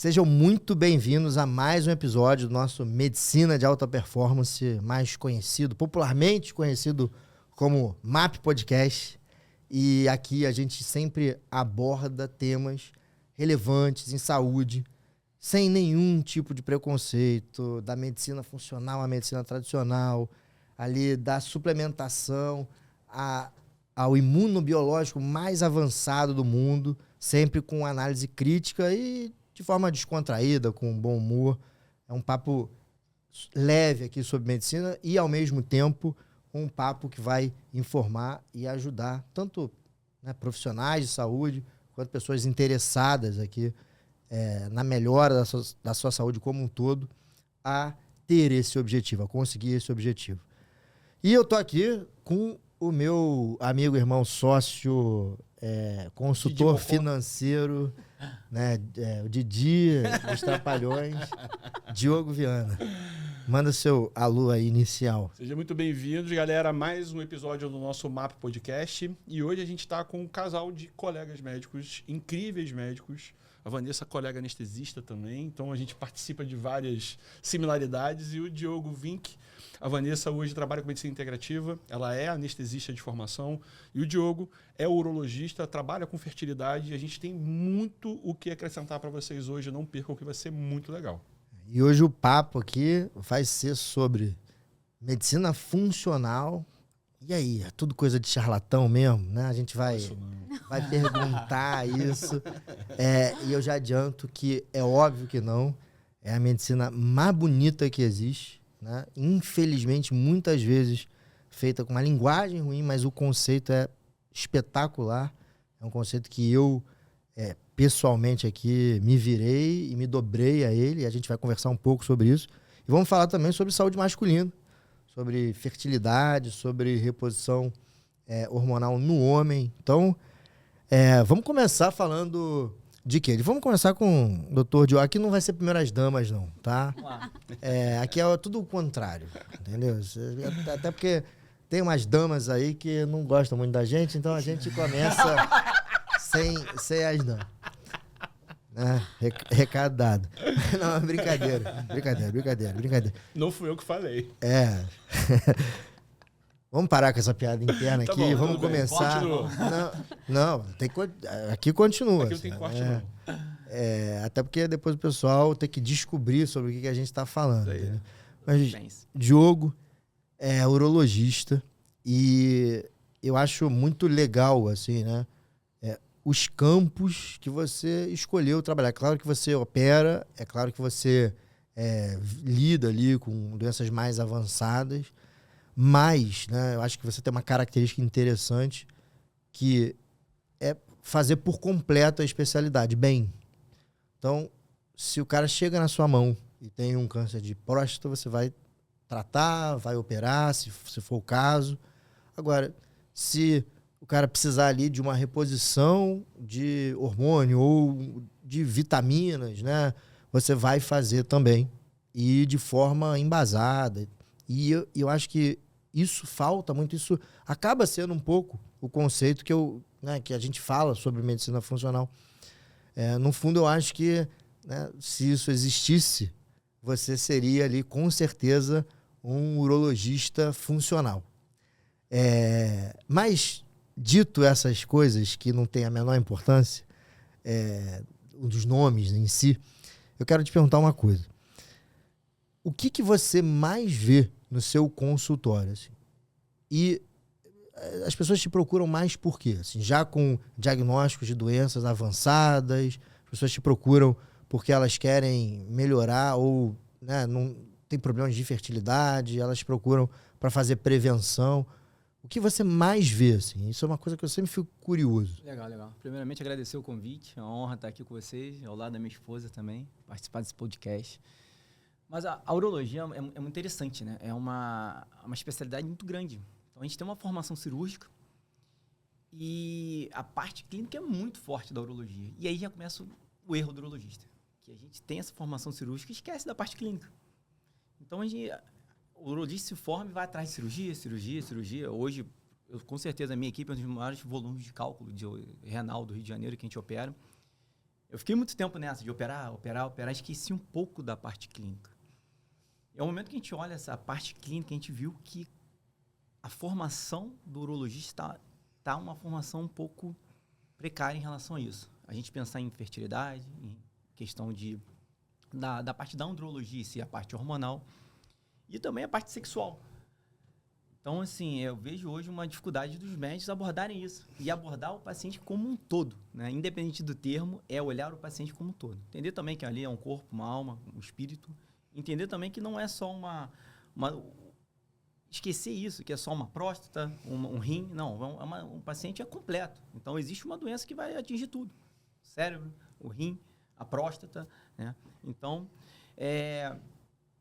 Sejam muito bem-vindos a mais um episódio do nosso Medicina de Alta Performance, mais conhecido, popularmente conhecido como MAP Podcast. E aqui a gente sempre aborda temas relevantes em saúde, sem nenhum tipo de preconceito, da medicina funcional à medicina tradicional, ali da suplementação ao imunobiológico mais avançado do mundo, sempre com análise crítica e de forma descontraída, com bom humor. É um papo leve aqui sobre medicina e, ao mesmo tempo, um papo que vai informar e ajudar tanto profissionais de saúde quanto pessoas interessadas aqui na melhora da sua saúde como um todo a ter esse objetivo, a conseguir esse objetivo. E eu tô aqui com o meu amigo, irmão, sócio, consultor financeiro, né, o Didi dos Trapalhões, Diogo Viana. Manda seu alô aí inicial. Sejam muito bem-vindos, galera, a mais um episódio do nosso MAP Podcast. E hoje a gente está com um casal de colegas médicos, incríveis médicos. A Vanessa, colega anestesista também, então a gente participa de várias similaridades. E o Diogo Vink, a Vanessa hoje trabalha com medicina integrativa, ela é anestesista de formação. E o Diogo é urologista, trabalha com fertilidade. E a gente tem muito o que acrescentar para vocês hoje, não percam, que vai ser muito legal. E hoje o papo aqui vai ser sobre medicina funcional. E aí, é tudo coisa de charlatão mesmo, né? A gente vai perguntar isso. E eu já adianto que é óbvio que não. É a medicina mais bonita que existe, né? Infelizmente, muitas vezes feita com uma linguagem ruim, mas o conceito é espetacular. É um conceito que eu, pessoalmente aqui, me virei e me dobrei a ele. E a gente vai conversar um pouco sobre isso. E vamos falar também sobre saúde masculina, sobre fertilidade, sobre reposição hormonal no homem. Então, vamos começar falando de quê? Vamos começar com o Dr. Diogo. Aqui não vai ser primeiras damas, não, tá? Aqui é tudo o contrário, entendeu? Até porque tem umas damas aí que não gostam muito da gente, então a gente começa sem as damas. Recado dado. Não, brincadeira. Não fui eu que falei. Vamos parar com essa piada interna aqui, bom, vamos começar. Não, aqui continua. Aqui não tem corte, não. Até porque depois o pessoal tem que descobrir sobre o que a gente está falando. Né? Mas Diogo é urologista e eu acho muito legal, assim, né? Os campos que você escolheu trabalhar. É claro que você opera, é claro que você lida ali com doenças mais avançadas, mas, né, eu acho que você tem uma característica interessante que é fazer por completo a especialidade bem. Então, se o cara chega na sua mão e tem um câncer de próstata, você vai tratar, vai operar, se for o caso. Agora, se o cara precisar ali de uma reposição de hormônio ou de vitaminas, né? Você vai fazer também e de forma embasada. E eu acho que isso falta muito, isso acaba sendo um pouco o conceito que a gente fala sobre medicina funcional. No fundo, eu acho que, né, se isso existisse, você seria ali, com certeza, um urologista funcional. Mas dito essas coisas que não têm a menor importância, dos nomes em si, eu quero te perguntar uma coisa. O que você mais vê no seu consultório? Assim? E as pessoas te procuram mais por quê? Assim, já com diagnósticos de doenças avançadas, as pessoas te procuram porque elas querem melhorar ou, né, não tem problemas de fertilidade, elas te procuram para fazer prevenção. O que você mais vê, assim? Isso é uma coisa que eu sempre fico curioso. Legal. Primeiramente, agradecer o convite. É uma honra estar aqui com vocês, ao lado da minha esposa também, participar desse podcast. Mas a urologia é muito interessante, né? É uma especialidade muito grande. Então, a gente tem uma formação cirúrgica e a parte clínica é muito forte da urologia. E aí já começa o erro do urologista, que a gente tem essa formação cirúrgica e esquece da parte clínica. Então, o urologista se forma e vai atrás de cirurgia. Hoje, com certeza, a minha equipe é um dos maiores volumes de cálculo de renal do Rio de Janeiro que a gente opera. Eu fiquei muito tempo nessa, de operar, esqueci um pouco da parte clínica. É o momento que a gente olha essa parte clínica, a gente viu que a formação do urologista está uma formação um pouco precária em relação a isso. A gente pensar em fertilidade, em questão da parte da andrologia, se a parte hormonal, e também a parte sexual. Então, assim, eu vejo hoje uma dificuldade dos médicos abordarem isso. E abordar o paciente como um todo, né? Independente do termo, é olhar o paciente como um todo. Entender também que ali é um corpo, uma alma, um espírito. Entender também que não é só esquecer isso, que é só uma próstata, um rim. Não, um paciente é completo. Então, existe uma doença que vai atingir tudo. O cérebro, o rim, a próstata, né? Então,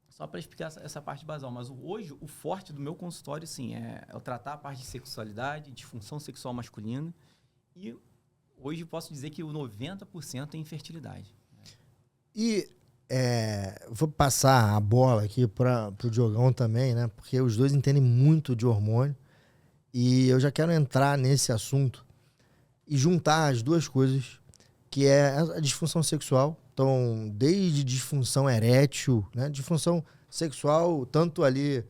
só para explicar essa parte basal. Mas hoje, o forte do meu consultório, sim, é eu tratar a parte de sexualidade, disfunção sexual masculina. E hoje posso dizer que o 90% é infertilidade. E vou passar a bola aqui para o Diogão também, né? Porque os dois entendem muito de hormônio. E eu já quero entrar nesse assunto e juntar as duas coisas, que é a disfunção sexual. Então, desde disfunção erétil, né? Disfunção sexual, tanto ali,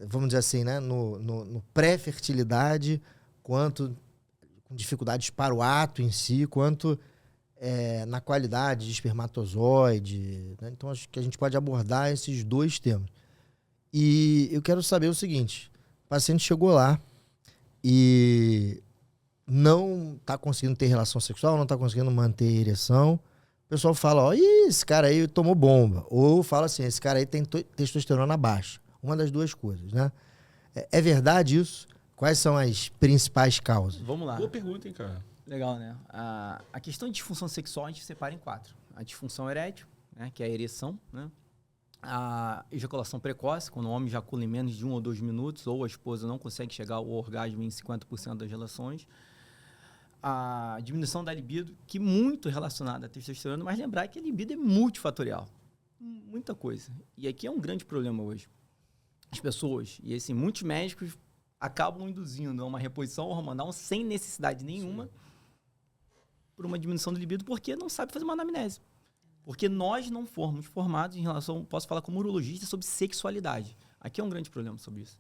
vamos dizer assim, né? No pré-fertilidade, quanto com dificuldades para o ato em si, quanto na qualidade de espermatozoide, né? Então, acho que a gente pode abordar esses dois temas. E eu quero saber o seguinte: o paciente chegou lá e não está conseguindo ter relação sexual, não está conseguindo manter ereção. O pessoal fala, ó, esse cara aí tomou bomba. Ou fala assim, esse cara aí tem testosterona baixa. Uma das duas coisas, né? É verdade isso? Quais são as principais causas? Vamos lá. Boa pergunta, hein, cara? Legal, né? A questão de disfunção sexual a gente separa em 4. A disfunção erétil, né, que é a ereção, né? A ejaculação precoce, quando o homem ejacula em menos de 1 ou 2 minutos, ou a esposa não consegue chegar ao orgasmo em 50% das relações. A diminuição da libido, que muito relacionada à testosterona, mas lembrar que a libido é multifatorial. Muita coisa. E aqui é um grande problema hoje. As pessoas, e assim, muitos médicos acabam induzindo a uma reposição hormonal sem necessidade nenhuma. Sim. Por uma diminuição da libido, porque não sabe fazer uma anamnese. Porque nós não fomos formados em relação, posso falar como urologista, sobre sexualidade. Aqui é um grande problema sobre isso.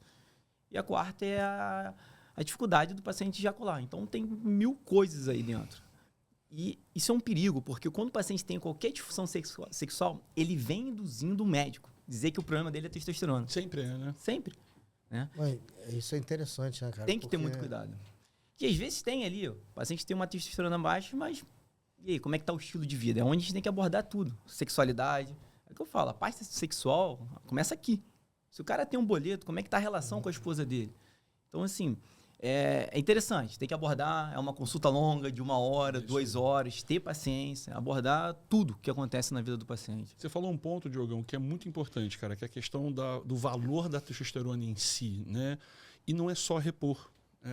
E a quarta é a dificuldade do paciente ejacular. Então, tem 1000 coisas aí dentro. E isso é um perigo, porque quando o paciente tem qualquer disfunção sexual, ele vem induzindo o médico. Dizer que o problema dele é testosterona. Sempre é, né? Sempre. Né? Mas isso é interessante, né, cara? Tem que ter muito cuidado. Que às vezes tem ali, ó, o paciente tem uma testosterona baixa, mas e aí, como é que tá o estilo de vida? É onde a gente tem que abordar tudo. Sexualidade. É o que eu falo, a parte sexual começa aqui. Se o cara tem um boleto, como é que tá a relação com a esposa dele? Então, assim, é interessante. Tem que abordar, é uma consulta longa, de 1 hora, 2 horas, ter paciência, abordar tudo que acontece na vida do paciente. Você falou um ponto, Diogão, que é muito importante, cara, que é a questão do valor da testosterona em si, né? E não é só repor.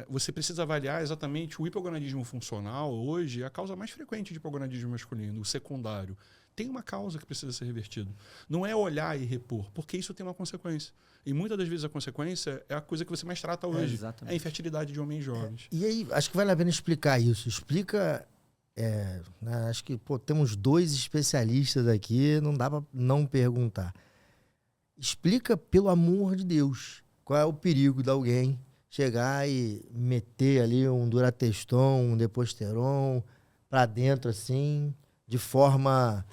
Você precisa avaliar exatamente o hipogonadismo funcional. Hoje é a causa mais frequente de hipogonadismo masculino, o secundário. Tem uma causa que precisa ser revertida. Não é olhar e repor, porque isso tem uma consequência. E muitas das vezes a consequência é a coisa que você mais trata hoje. É a infertilidade de homens jovens. E aí, acho que vale a pena explicar isso. Explica... né, acho que temos 2 especialistas aqui, não dá para não perguntar. Explica, pelo amor de Deus, qual é o perigo de alguém chegar e meter ali um Durateston, um Deposteron para dentro, assim, de forma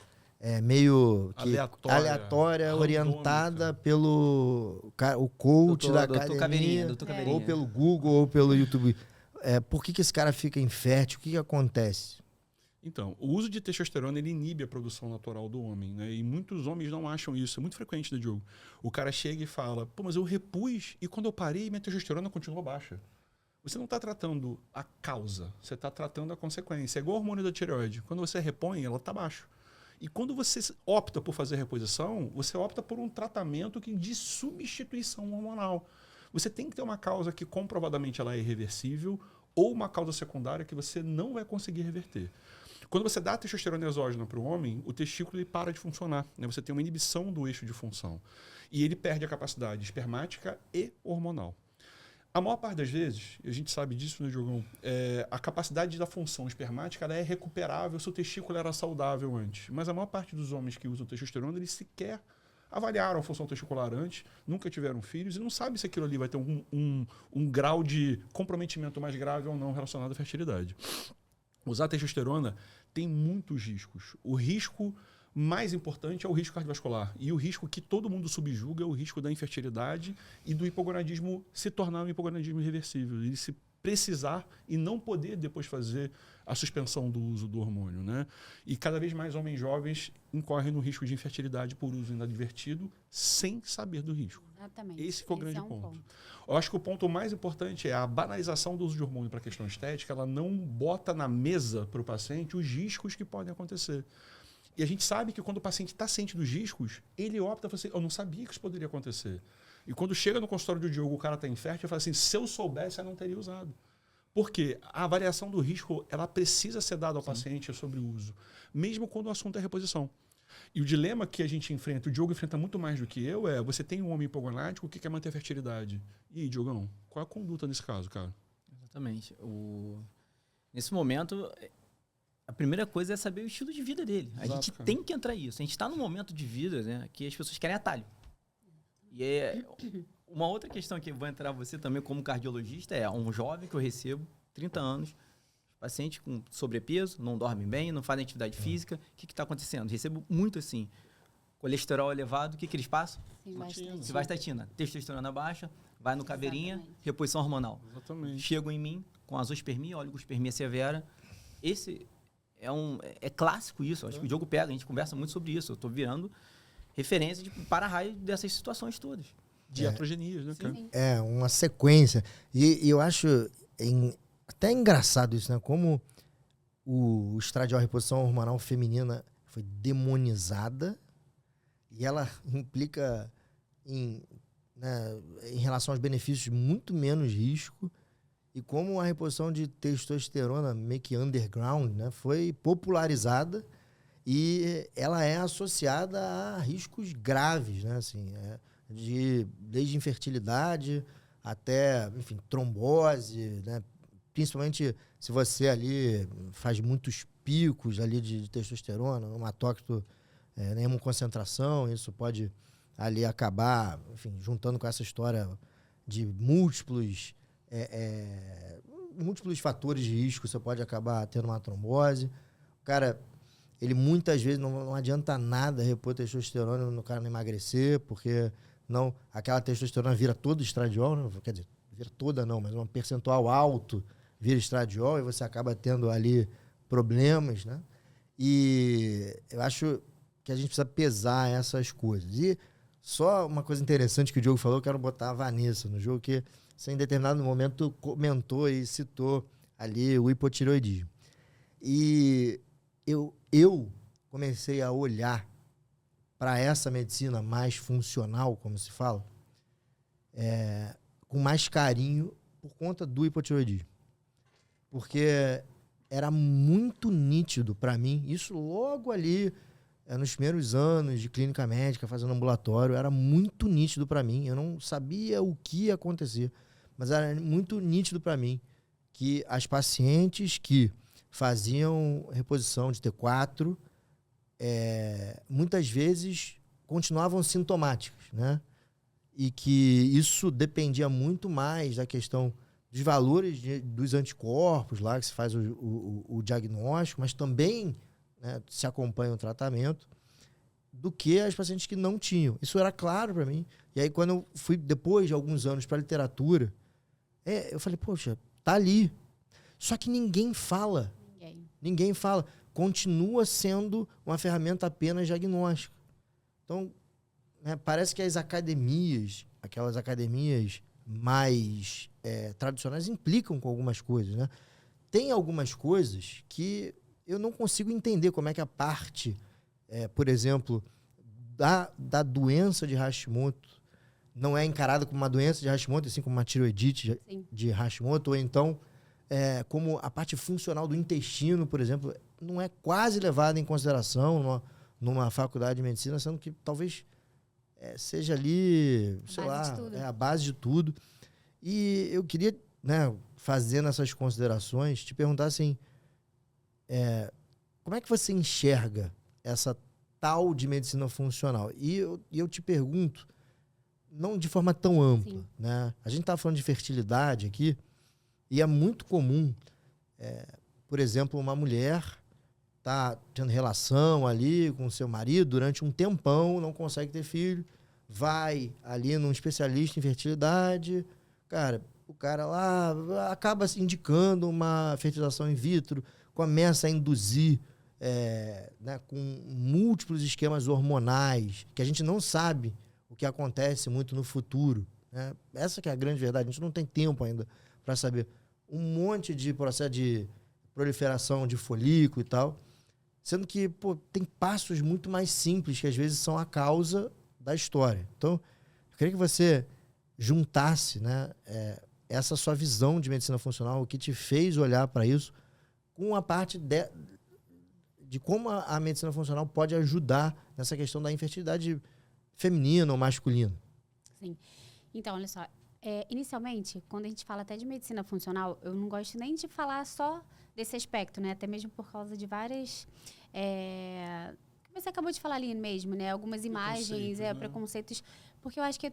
meio que aleatória orientada pelo o coach da academia, ou pelo Google, ou pelo YouTube. Por que esse cara fica infértil? O que acontece? Então, o uso de testosterona ele inibe a produção natural do homem, né? E muitos homens não acham isso. É muito frequente, né, Diogo? O cara chega e fala, pô, mas eu repus e quando eu parei, minha testosterona continuou baixa. Você não está tratando a causa, você está tratando a consequência. É igual o hormônio da tireoide. Quando você repõe, ela está baixa. E quando você opta por fazer reposição, você opta por um tratamento de substituição hormonal. Você tem que ter uma causa que comprovadamente ela é irreversível ou uma causa secundária que você não vai conseguir reverter. Quando você dá testosterona exógena para o homem, o testículo ele para de funcionar, né? Você tem uma inibição do eixo de função. E ele perde a capacidade espermática e hormonal. A maior parte das vezes, e a gente sabe disso, né, Diogão, a capacidade da função espermática ela é recuperável se o testículo era saudável antes. Mas a maior parte dos homens que usam testosterona, eles sequer avaliaram a função testicular antes, nunca tiveram filhos e não sabem se aquilo ali vai ter um grau de comprometimento mais grave ou não relacionado à fertilidade. Usar testosterona tem muitos riscos. O risco mais importante é o risco cardiovascular. E o risco que todo mundo subjuga é o risco da infertilidade e do hipogonadismo se tornar um hipogonadismo irreversível. Ele se precisar e não poder depois fazer a suspensão do uso do hormônio, né? E cada vez mais homens jovens incorrem no risco de infertilidade por uso inadvertido sem saber do risco. Exatamente. Esse que é o grande ponto. Eu acho que o ponto mais importante é a banalização do uso de hormônio para a questão estética. Ela não bota na mesa para o paciente os riscos que podem acontecer. E a gente sabe que quando o paciente está ciente dos riscos, ele opta para assim, eu não sabia que isso poderia acontecer. E quando chega no consultório do Diogo, o cara está infértil, eu falo assim, se eu soubesse, eu não teria usado. Por quê? A avaliação do risco, ela precisa ser dada ao paciente sobre o uso, mesmo quando o assunto é reposição. E o dilema que a gente enfrenta, o Diogo enfrenta muito mais do que eu, você tem um homem hipogonádico que quer manter a fertilidade. E aí, Diogão, qual é a conduta nesse caso, cara? Exatamente. Nesse momento, a primeira coisa é saber o estilo de vida dele. A gente tem que entrar nisso. A gente está num momento de vida, né, que as pessoas querem atalho. E uma outra questão que vai entrar você também como cardiologista é um jovem que eu recebo, 30 anos, paciente com sobrepeso, não dorme bem, não faz atividade física. O que está acontecendo? Recebo muito assim. Colesterol elevado, o que eles passam? Simvastatina. Testosterona baixa, vai no caveirinha, reposição hormonal. Exatamente. Chegam em mim com azospermia, oligospermia severa. Esse é clássico isso. Acho que o Diogo pega, a gente conversa muito sobre isso. Eu estou virando referência de para-raio dessas situações todas. De iatrogenias, né, cara? É, uma sequência. E eu acho até engraçado isso, né? Como o estradiol, a reposição hormonal feminina, foi demonizada e ela implica em relação aos benefícios muito menos risco. E como a reposição de testosterona, meio que underground, né, foi popularizada e ela é associada a riscos graves, né, assim, desde infertilidade até, enfim, trombose, né, principalmente se você ali faz muitos picos ali de testosterona, um hematócrito, nenhuma concentração, isso pode ali acabar, enfim, juntando com essa história de múltiplos fatores de risco, você pode acabar tendo uma trombose. O cara, ele muitas vezes não adianta nada repor testosterona no cara não emagrecer, porque não, aquela testosterona vira todo estradiol, né? Quer dizer, vira toda não, mas um percentual alto vira estradiol e você acaba tendo ali problemas, né? E eu acho que a gente precisa pesar essas coisas. E só uma coisa interessante que o Diogo falou, eu quero botar a Vanessa no jogo, que você em determinado momento comentou e citou ali o hipotireoidismo. E eu comecei a olhar para essa medicina mais funcional, como se fala, com mais carinho por conta do hipotireoidismo. Porque era muito nítido para mim, isso logo ali, nos primeiros anos de clínica médica, fazendo ambulatório, era muito nítido para mim. Eu não sabia o que ia acontecer, mas era muito nítido para mim que as pacientes que faziam reposição de T4, muitas vezes continuavam sintomáticas, né? E que isso dependia muito mais da questão dos valores dos anticorpos, lá que se faz o diagnóstico, mas também, né, se acompanha o tratamento, do que as pacientes que não tinham. Isso era claro para mim. E aí, quando eu fui, depois de alguns anos, para a literatura, eu falei, poxa, tá ali. Só que ninguém fala. Ninguém fala. Continua sendo uma ferramenta apenas diagnóstica. Então, né, parece que as academias, aquelas academias mais tradicionais, implicam com algumas coisas, né? Tem algumas coisas que eu não consigo entender como é que a parte, por exemplo, da doença de Hashimoto não é encarada como uma doença de Hashimoto, assim como uma tireoidite de Hashimoto, ou então como a parte funcional do intestino, por exemplo, não é quase levada em consideração numa faculdade de medicina, sendo que talvez seja ali, sei lá, a base de tudo. E eu queria, né, fazendo essas considerações, te perguntar assim, como é que você enxerga essa tal de medicina funcional? E eu te pergunto, não de forma tão ampla, né? A gente está falando de fertilidade aqui, e é muito comum, por exemplo, uma mulher tá tendo relação ali com seu marido durante um tempão, não consegue ter filho, vai ali num especialista em fertilidade, cara, o cara lá acaba indicando uma fertilização in vitro, começa a induzir né, com múltiplos esquemas hormonais, que a gente não sabe o que acontece muito no futuro, né? Essa que é a grande verdade, a gente não tem tempo ainda para saber. Um monte de processo de proliferação de folículo e tal, sendo que tem passos muito mais simples que às vezes são a causa da história. Então, eu queria que você juntasse, né, essa sua visão de medicina funcional, o que te fez olhar para isso, com a parte de como a medicina funcional pode ajudar nessa questão da infertilidade feminina ou masculina. Sim. Então, olha só. Inicialmente, quando a gente fala até de medicina funcional, eu não gosto nem de falar só desse aspecto, né? Até mesmo por causa de várias... você acabou de falar ali mesmo, né? Algumas imagens, preconceitos, porque eu acho que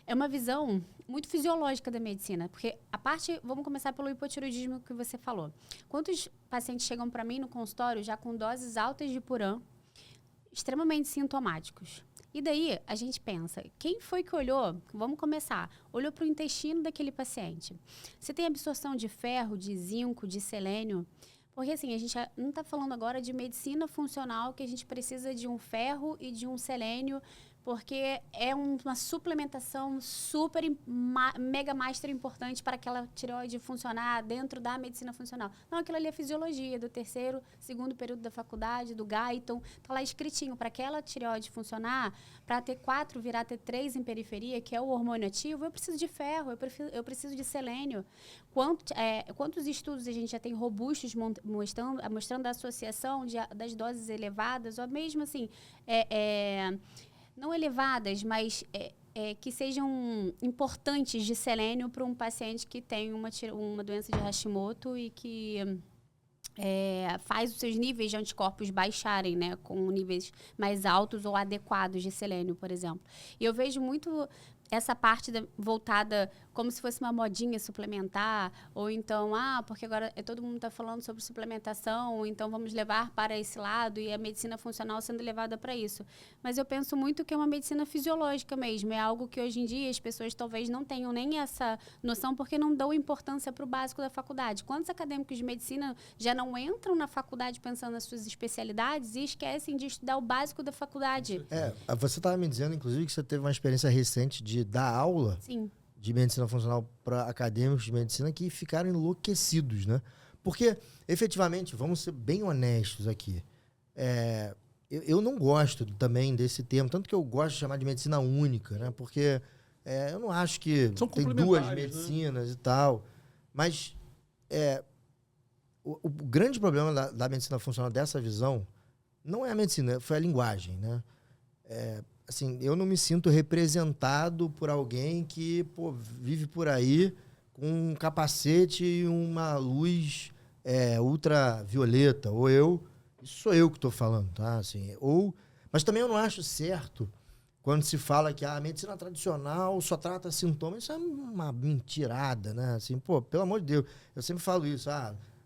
é uma visão muito fisiológica da medicina, porque vamos começar pelo hipotireoidismo que você falou. Quantos pacientes chegam para mim no consultório já com doses altas de Puran, extremamente sintomáticos? E daí a gente pensa, quem foi que olhou? Vamos começar. Olhou para o intestino daquele paciente. Você tem absorção de ferro, de zinco, de selênio? Porque assim, a gente não está falando agora de medicina funcional, que a gente precisa de um ferro e de um selênio, porque é uma suplementação mega master importante para aquela tireoide funcionar dentro da medicina funcional. Não, aquilo ali é fisiologia do segundo período da faculdade, do Guyton, está lá escritinho, para aquela tireoide funcionar, para T4 virar T3 em periferia, que é o hormônio ativo, eu preciso de ferro, eu preciso de selênio. Quantos estudos a gente já tem robustos mostrando a associação das doses elevadas, ou mesmo assim, não elevadas, mas que sejam importantes de selênio para um paciente que tem uma doença de Hashimoto e que faz os seus níveis de anticorpos baixarem, né, com níveis mais altos ou adequados de selênio, por exemplo. E eu vejo muito essa parte voltada como se fosse uma modinha suplementar, ou então, porque agora todo mundo está falando sobre suplementação, então vamos levar para esse lado, e a medicina funcional sendo levada para isso. Mas eu penso muito que é uma medicina fisiológica mesmo, é algo que hoje em dia as pessoas talvez não tenham nem essa noção, porque não dão importância para o básico da faculdade. Quantos acadêmicos de medicina já não entram na faculdade pensando nas suas especialidades e esquecem de estudar o básico da faculdade? Você estava me dizendo, inclusive, que você teve uma experiência recente de dar aula. Sim. De medicina funcional para acadêmicos de medicina que ficaram enlouquecidos, né? Porque, efetivamente, vamos ser bem honestos aqui, eu não gosto também desse termo, tanto que eu gosto de chamar de medicina única, né? Porque eu não acho que tem duas medicinas, né, e tal, mas o grande problema da medicina funcional dessa visão não é a medicina, foi a linguagem, né? Assim, eu não me sinto representado por alguém que vive por aí com um capacete e uma luz ultravioleta. Isso sou eu que estou falando, tá? Assim, mas também eu não acho certo quando se fala que a medicina tradicional só trata sintomas. Isso é uma mentirada, né? Assim, pelo amor de Deus, eu sempre falo isso.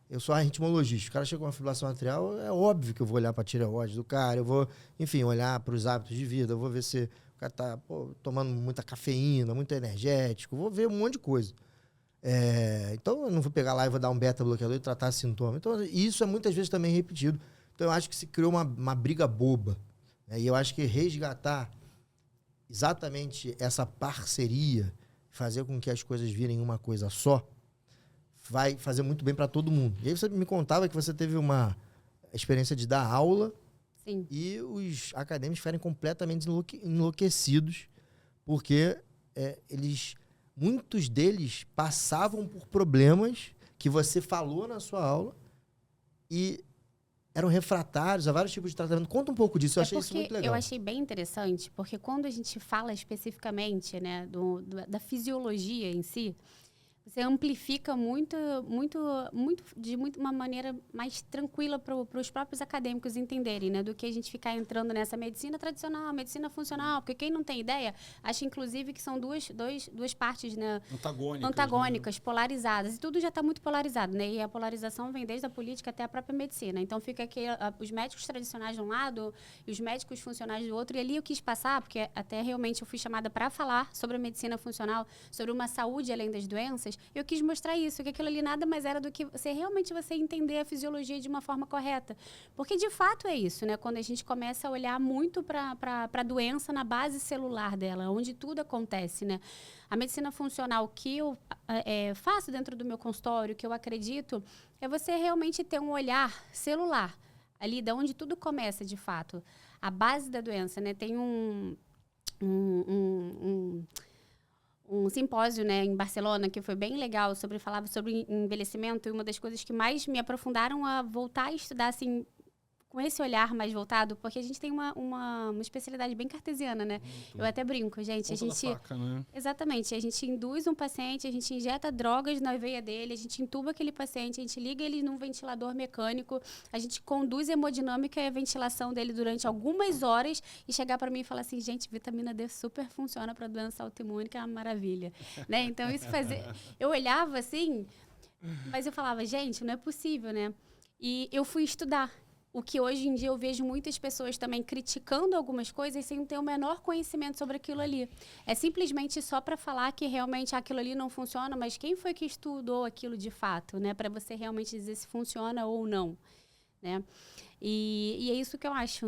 Eu sou arritmologista. O cara chega com uma fibrilação atrial, é óbvio que eu vou olhar para a tireoide do cara, eu vou, enfim, olhar para os hábitos de vida, eu vou ver se o cara está tomando muita cafeína, muito energético, vou ver um monte de coisa. Então, eu não vou pegar lá e vou dar um beta-bloqueador e tratar sintoma. Então, isso é muitas vezes também repetido. Então, eu acho que se criou uma briga boba, né? E eu acho que resgatar exatamente essa parceria, fazer com que as coisas virem uma coisa só, vai fazer muito bem para todo mundo. E aí você me contava que você teve uma experiência de dar aula. Sim. E os acadêmicos ficaram completamente enlouquecidos, porque muitos deles passavam por problemas que você falou na sua aula e eram refratários a vários tipos de tratamento. Conta um pouco disso, eu achei isso muito legal. Eu achei bem interessante, porque quando a gente fala especificamente, né, da fisiologia em si, você amplifica muito de uma maneira mais tranquila para os próprios acadêmicos entenderem, né? Do que a gente ficar entrando nessa medicina tradicional, medicina funcional. Porque quem não tem ideia, acha inclusive que são duas partes, né? Antagônicas, né? Polarizadas. E tudo já está muito polarizado, né? E a polarização vem desde a política até a própria medicina. Então fica aqui os médicos tradicionais de um lado e os médicos funcionais do outro. E ali eu quis passar, porque até realmente eu fui chamada para falar sobre a medicina funcional, sobre uma saúde além das doenças. Eu quis mostrar isso, que aquilo ali nada mais era do que você entender a fisiologia de uma forma correta. Porque, de fato, é isso, né? Quando a gente começa a olhar muito para a doença na base celular dela, onde tudo acontece, né? A medicina funcional que eu faço dentro do meu consultório, que eu acredito, é você realmente ter um olhar celular, ali de onde tudo começa, de fato. A base da doença, né? Tem um simpósio, né, em Barcelona, que foi bem legal, falava sobre envelhecimento, e uma das coisas que mais me aprofundaram a voltar a estudar, assim, com esse olhar mais voltado, porque a gente tem uma especialidade bem cartesiana, né? Eu até brinco, gente. A gente, faca, né? Exatamente. A gente induz um paciente, a gente injeta drogas na veia dele, a gente entuba aquele paciente, a gente liga ele num ventilador mecânico, a gente conduz hemodinâmica e a ventilação dele durante algumas horas e chegar para mim e falar assim, gente, vitamina D super funciona para doença autoimune, que é uma maravilha. Né? Então, isso eu olhava assim, mas eu falava, gente, não é possível, né? E eu fui estudar. O que hoje em dia eu vejo muitas pessoas também criticando algumas coisas sem ter o menor conhecimento sobre aquilo ali. É simplesmente só para falar que realmente aquilo ali não funciona, mas quem foi que estudou aquilo de fato, né? Para você realmente dizer se funciona ou não, né? E é isso que eu acho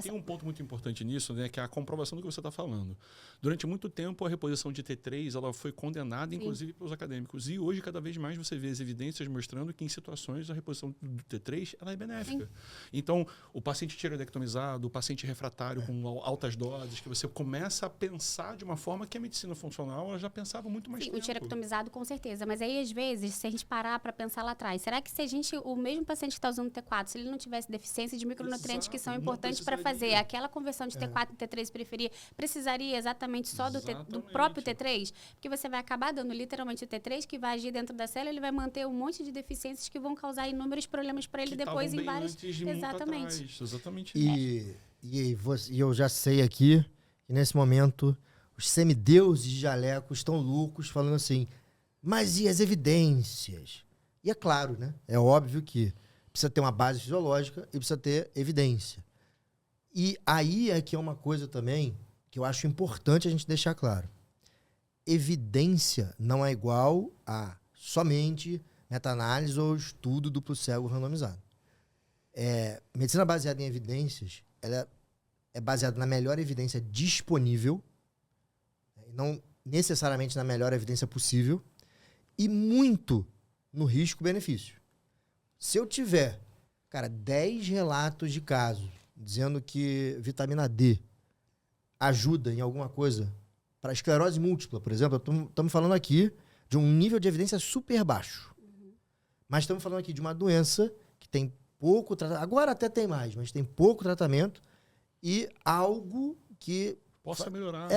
Tem um ponto muito importante nisso, né, que é a comprovação do que você está falando. Durante muito tempo, a reposição de T3 ela foi condenada, inclusive, pelos acadêmicos. E hoje, cada vez mais, você vê as evidências mostrando que, em situações, a reposição do T3 ela é benéfica. Sim. Então, o paciente tireoidectomizado, o paciente refratário com altas doses, que você começa a pensar de uma forma que a medicina funcional ela já pensava muito mais tempo. O tireoidectomizado, com certeza. Mas aí, às vezes, se a gente parar para pensar lá atrás, será que o mesmo paciente que está usando T4, se ele não tivesse deficiência de micronutrientes que são importantes para fazer aquela conversão de T4 em T3 periferia, precisaria exatamente só do próprio T3? Porque você vai acabar dando literalmente o T3 que vai agir dentro da célula, ele vai manter um monte de deficiências que vão causar inúmeros problemas para ele depois em vários... Exatamente. E eu já sei aqui que nesse momento os semideuses de jaleco estão loucos falando assim, mas e as evidências? E é claro, né? É óbvio que precisa ter uma base fisiológica e precisa ter evidência. E aí é que é uma coisa também que eu acho importante a gente deixar claro. Evidência não é igual a somente meta-análise ou estudo duplo cego randomizado. Medicina baseada em evidências, ela é baseada na melhor evidência disponível, não necessariamente na melhor evidência possível, e muito no risco-benefício. Se eu tiver, 10 relatos de casos dizendo que vitamina D ajuda em alguma coisa para esclerose múltipla, por exemplo, estamos falando aqui de um nível de evidência super baixo. Mas estamos falando aqui de uma doença que tem pouco tratamento, agora até tem mais, mas tem pouco tratamento e algo que... Possa melhorar.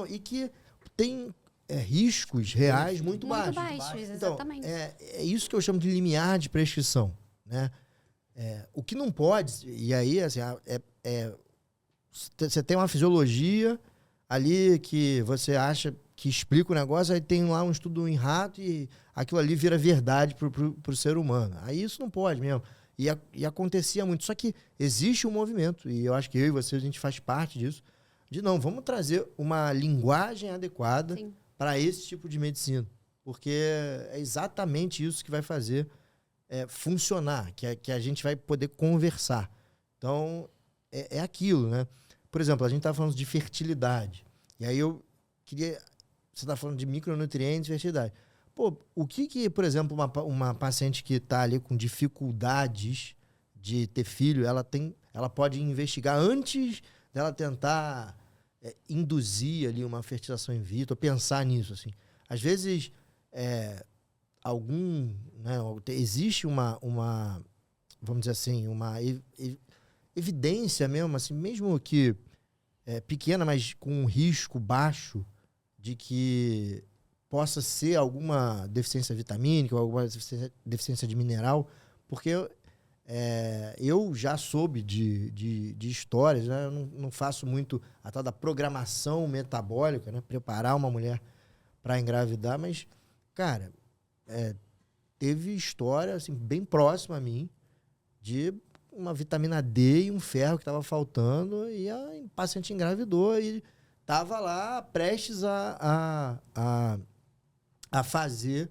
E que tem riscos reais muito baixos. Exatamente. Então, é isso que eu chamo de limiar de prescrição, né? O que não pode, e aí, assim, você tem uma fisiologia ali que você acha que explica o negócio, aí tem lá um estudo em rato e aquilo ali vira verdade pro ser humano. Aí isso não pode mesmo. E acontecia muito. Só que existe um movimento, e eu acho que eu e você, a gente faz parte disso, vamos trazer uma linguagem adequada para esse tipo de medicina. Porque é exatamente isso que vai fazer funcionar, que a gente vai poder conversar. Então, é aquilo, né? Por exemplo, a gente está falando de fertilidade. E aí eu queria... Você está falando de micronutrientes e fertilidade. Pô, o que por exemplo, uma paciente que está ali com dificuldades de ter filho, ela pode investigar antes dela tentar induzir ali uma fertilização in vitro, pensar nisso, assim. Às vezes, existe uma vamos dizer assim, uma evidência mesmo, assim, mesmo que pequena, mas com um risco baixo de que possa ser alguma deficiência vitamínica ou alguma deficiência de mineral, porque eu já soube de histórias, né? Eu não faço muito a tal da programação metabólica, né? Preparar uma mulher para engravidar, mas, cara, teve história assim, bem próxima a mim de uma vitamina D e um ferro que estava faltando e a paciente engravidou e estava lá prestes a fazer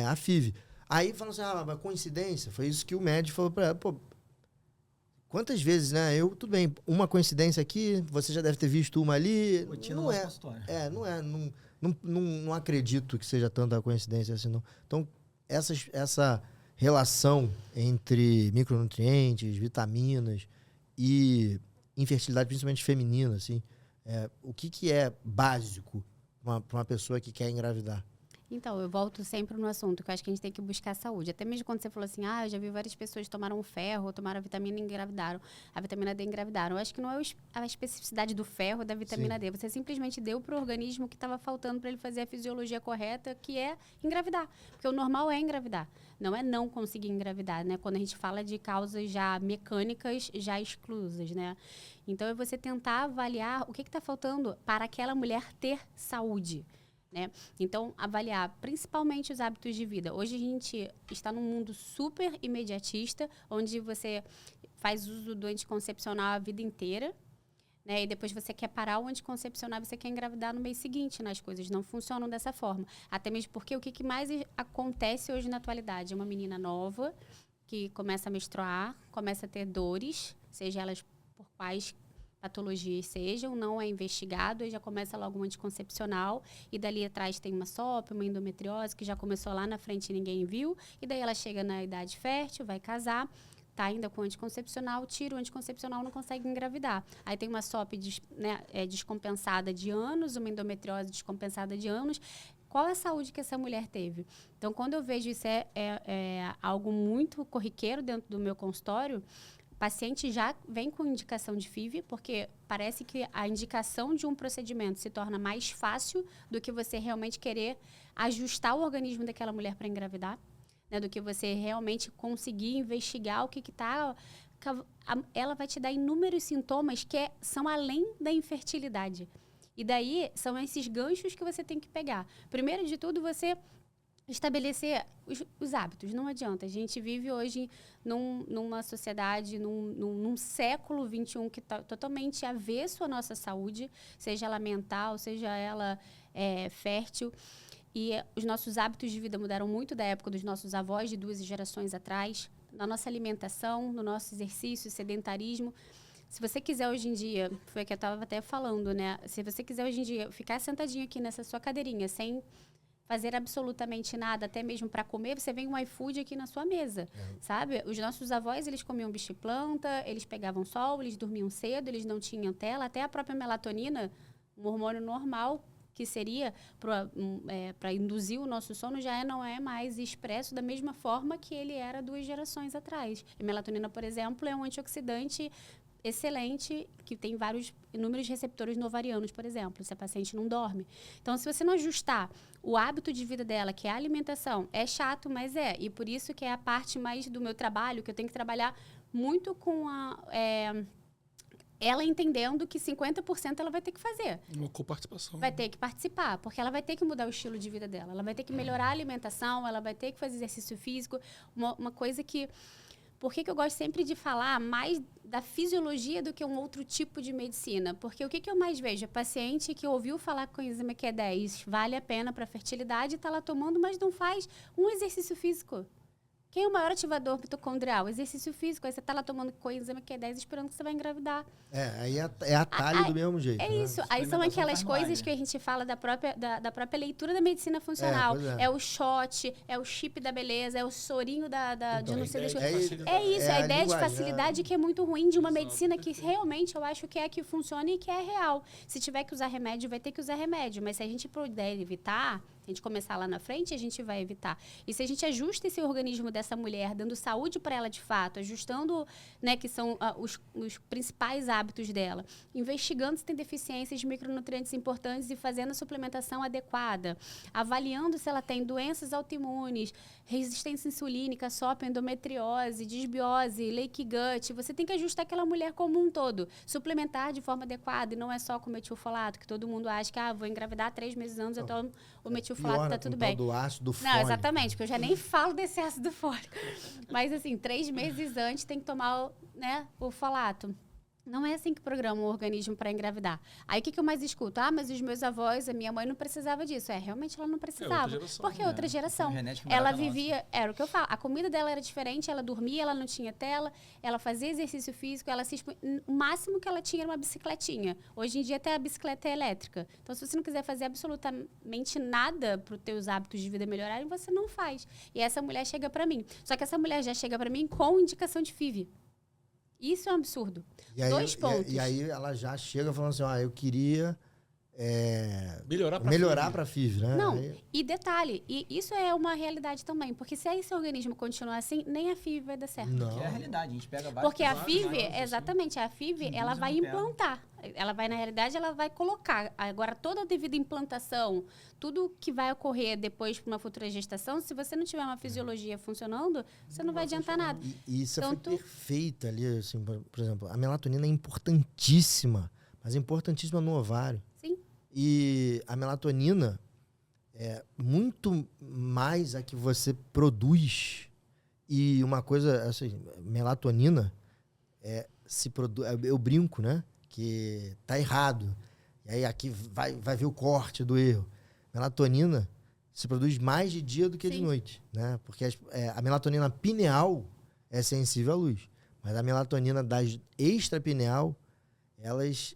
a FIV. Aí falou assim, uma coincidência, foi isso que o médico falou para ela, pô, quantas vezes, né? Tudo bem, uma coincidência aqui, você já deve ter visto uma ali. Não é. Não acredito que seja tanta coincidência assim, não. Então, essa relação entre micronutrientes, vitaminas e infertilidade, principalmente feminina, assim, o que é básico para uma pessoa que quer engravidar? Então, eu volto sempre no assunto, que eu acho que a gente tem que buscar saúde. Até mesmo quando você falou assim, eu já vi várias pessoas que tomaram ferro, tomaram a vitamina e engravidaram. A vitamina D engravidaram. Eu acho que não é a especificidade do ferro da vitamina D. Você simplesmente deu para o organismo que estava faltando para ele fazer a fisiologia correta, que é engravidar. Porque o normal é engravidar. Não é não conseguir engravidar, né? Quando a gente fala de causas já mecânicas, já exclusas, né? Então, é você tentar avaliar o que está faltando para aquela mulher ter saúde. Né? Então, avaliar principalmente os hábitos de vida. Hoje a gente está num mundo super imediatista, onde você faz uso do anticoncepcional a vida inteira, né? E depois você quer parar o anticoncepcional, você quer engravidar no mês seguinte, né? As coisas não funcionam dessa forma. Até mesmo porque o que mais acontece hoje na atualidade é uma menina nova que começa a menstruar, começa a ter dores, seja elas por quais patologias sejam, não é investigado, e já começa logo um anticoncepcional, e dali atrás tem uma SOP, uma endometriose, que já começou lá na frente e ninguém viu, e daí ela chega na idade fértil, vai casar, tá ainda com anticoncepcional, tira o anticoncepcional, não consegue engravidar. Aí tem uma SOP descompensada de anos, uma endometriose descompensada de anos. Qual é a saúde que essa mulher teve? Então, quando eu vejo isso algo muito corriqueiro dentro do meu consultório, o paciente já vem com indicação de FIV, porque parece que a indicação de um procedimento se torna mais fácil do que você realmente querer ajustar o organismo daquela mulher para engravidar, né? Do que você realmente conseguir investigar o que está... Ela vai te dar inúmeros sintomas que são além da infertilidade. E daí, são esses ganchos que você tem que pegar. Primeiro de tudo, você estabelecer os hábitos. Não adianta. A gente vive hoje numa sociedade, num século XXI que está totalmente avesso à nossa saúde, seja ela mental, seja ela fértil. E os nossos hábitos de vida mudaram muito da época dos nossos avós, de 2 gerações atrás, na nossa alimentação, no nosso exercício, sedentarismo. Se você quiser hoje em dia, foi o que eu estava até falando, né? Se você quiser hoje em dia ficar sentadinho aqui nessa sua cadeirinha, sem fazer absolutamente nada, até mesmo para comer, você vem um iFood aqui na sua mesa, sabe? Os nossos avós, eles comiam bicho e planta, eles pegavam sol, eles dormiam cedo, eles não tinham tela, até a própria melatonina, um hormônio normal, que seria para induzir o nosso sono, não é mais expresso da mesma forma que ele era 2 gerações atrás. A melatonina, por exemplo, é um antioxidante excelente, que tem inúmeros receptores no ovarianos, por exemplo, se a paciente não dorme. Então, se você não ajustar o hábito de vida dela, que é a alimentação, é chato, mas e por isso que é a parte mais do meu trabalho, que eu tenho que trabalhar muito com ela entendendo que 50% ela vai ter que fazer. Uma coparticipação. Vai ter que participar, porque ela vai ter que mudar o estilo de vida dela. Ela vai ter que melhorar a alimentação, ela vai ter que fazer exercício físico. Uma coisa que... Por que eu gosto sempre de falar mais da fisiologia do que um outro tipo de medicina? Porque o que eu mais vejo? A paciente que ouviu falar que a coenzima Q10 vale a pena para a fertilidade, está lá tomando, mas não faz um exercício físico. Quem é o maior ativador mitocondrial? Exercício físico. Aí você está lá tomando coenzima Q10 esperando que você vai engravidar. Aí é atalho do mesmo jeito. É isso. Aí são aquelas coisas que a gente fala da própria leitura da medicina funcional. É o shot, é o chip da beleza, é o sorinho de não sei... É isso, a ideia de facilidade que é muito ruim de uma medicina que realmente eu acho que é a que funciona e que é real. Se tiver que usar remédio, vai ter que usar remédio. Mas se a gente puder evitar... A gente começar lá na frente, a gente vai evitar. E se a gente ajusta esse organismo dessa mulher, dando saúde para ela de fato, ajustando, né, que são os principais hábitos dela, investigando se tem deficiências de micronutrientes importantes e fazendo a suplementação adequada, avaliando se ela tem doenças autoimunes, resistência insulínica, SOP, endometriose, disbiose, leaky gut. Você tem que ajustar aquela mulher como um todo. Suplementar de forma adequada e não é só com metilfolato, que todo mundo acha que vou engravidar 3 meses antes, eu tomo o metilfolato, tá tudo bem. Do ácido fólico. Não, exatamente, porque eu já nem falo desse ácido fólico. Mas assim, 3 meses antes tem que tomar, né, o folato. Não é assim que programa o organismo para engravidar. Aí o que eu mais escuto? Mas os meus avós, a minha mãe não precisava disso. Realmente ela não precisava. Porque é outra geração. Ela vivia, era o que eu falo, a comida dela era diferente, ela dormia, ela não tinha tela, ela fazia exercício físico, ela se expunha. O máximo que ela tinha era uma bicicletinha. Hoje em dia até a bicicleta é elétrica. Então se você não quiser fazer absolutamente nada para os teus hábitos de vida melhorarem, você não faz. E essa mulher chega para mim. Só que essa mulher já chega para mim com indicação de FIV. Isso é um absurdo. E aí, 2 pontos. E aí ela já chega falando assim, eu queria melhorar para FIV, né? Não, e detalhe, e isso é uma realidade também, porque se esse organismo continuar assim, nem a FIV vai dar certo. Não. Que é a realidade, a gente pega vários... Porque a FIV, exatamente, a FIV, ela vai implantar. Ela vai, na realidade, ela vai colocar. Agora, toda a devida implantação, tudo que vai ocorrer depois para uma futura gestação, se você não tiver uma fisiologia funcionando, você não vai adiantar nada. E isso foi perfeito ali, assim, por exemplo, a melatonina é importantíssima, mas é importantíssima no ovário. Sim. E a melatonina é muito mais a que você produz. E uma coisa, assim, melatonina eu brinco, né? Que tá errado. E aí aqui vai ver o corte do erro. Melatonina se produz mais de dia do que de noite, né? Porque a melatonina pineal é sensível à luz, mas a melatonina das extrapineal, elas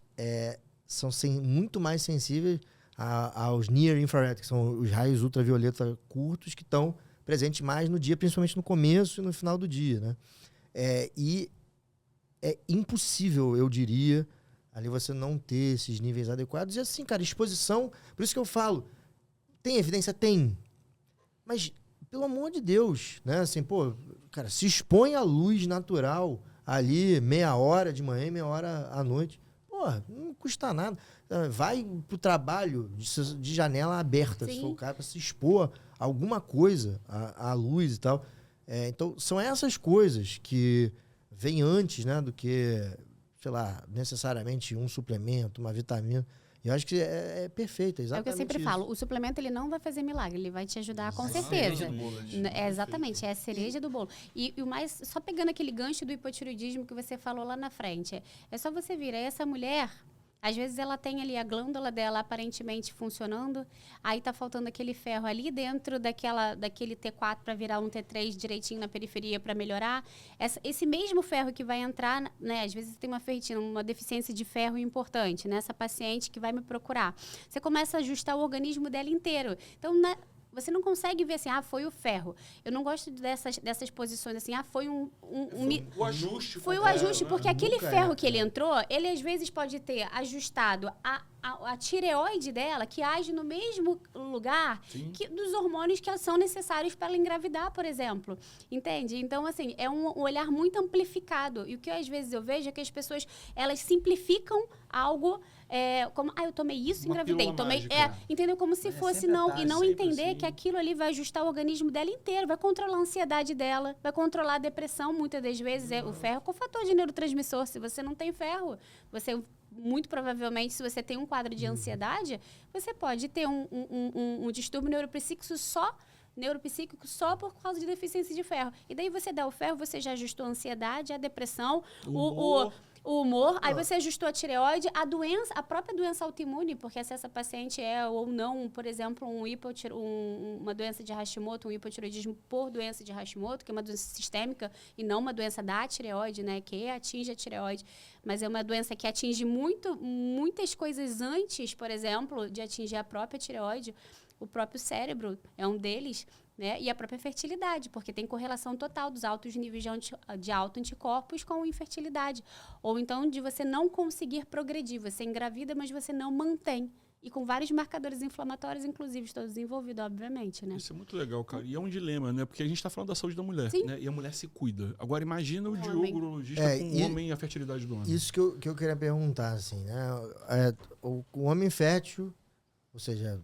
são muito mais sensíveis aos near infrared, que são os raios ultravioleta curtos que estão presentes mais no dia, principalmente no começo e no final do dia, né? E é impossível, eu diria, ali você não ter esses níveis adequados. E assim, cara, exposição... Por isso que eu falo, tem evidência? Tem. Mas, pelo amor de Deus, né? Assim, cara, se expõe à luz natural ali, meia hora de manhã e meia hora à noite. Não custa nada. Vai pro trabalho de janela aberta, se for o cara, para se expor a alguma coisa à luz e tal. Então, são essas coisas que vêm antes, né, do que... sei lá, necessariamente um suplemento, uma vitamina. E eu acho que é perfeito, exatamente. É o que eu sempre falo, o suplemento ele não vai fazer milagre, ele vai te ajudar com certeza. Exatamente, é a cereja do bolo. E o mais, só pegando aquele gancho do hipotireoidismo que você falou lá na frente, é só você vir, essa mulher, às vezes ela tem ali a glândula dela aparentemente funcionando, aí tá faltando aquele ferro ali dentro daquele T4 para virar um T3 direitinho na periferia para melhorar. Esse mesmo ferro que vai entrar, né, às vezes tem uma ferritina, uma deficiência de ferro importante, né, essa paciente que vai me procurar. Você começa a ajustar o organismo dela inteiro. Então, você não consegue ver assim, foi o ferro. Eu não gosto dessas posições assim, foi o ajuste. Foi o ajuste, porque aquele ferro que ele entrou, ele às vezes pode ter ajustado a tireoide dela, que age no mesmo lugar dos hormônios que são necessários para ela engravidar, por exemplo. Entende? Então, assim, é um olhar muito amplificado. E o que às vezes eu vejo é que as pessoas, elas simplificam algo como, eu tomei isso e engravidei. Entendeu? Como se fosse e não entender assim, que aquilo ali vai ajustar o organismo dela inteiro, vai controlar a ansiedade dela, vai controlar a depressão, muitas das vezes. O ferro é um fator de neurotransmissor. Se você não tem ferro, muito provavelmente, se você tem um quadro de ansiedade, você pode ter um distúrbio neuropsíquico só por causa de deficiência de ferro. E daí você dá o ferro, você já ajustou a ansiedade, a depressão, o humor, aí você ajustou a tireoide, a própria doença autoimune, porque se essa paciente ou não, por exemplo, uma doença de Hashimoto, um hipotireoidismo por doença de Hashimoto, que é uma doença sistêmica e não uma doença da tireoide, né, que atinge a tireoide, mas é uma doença que atinge muitas coisas antes, por exemplo, de atingir a própria tireoide. O próprio cérebro é um deles, né? E a própria fertilidade, porque tem correlação total dos altos níveis de autoanticorpos com infertilidade. Ou então de você não conseguir progredir. Você engravida, mas você não mantém. e com vários marcadores inflamatórios, inclusive todos desenvolvidos, obviamente, né? Isso é muito legal, cara. E é um dilema, né? Porque a gente está falando da saúde da mulher, né? E a mulher se cuida. Agora, imagina o Diogo, urologista, com o homem e a fertilidade do homem. Isso que eu queria perguntar, assim, né? O homem fértil, ou seja,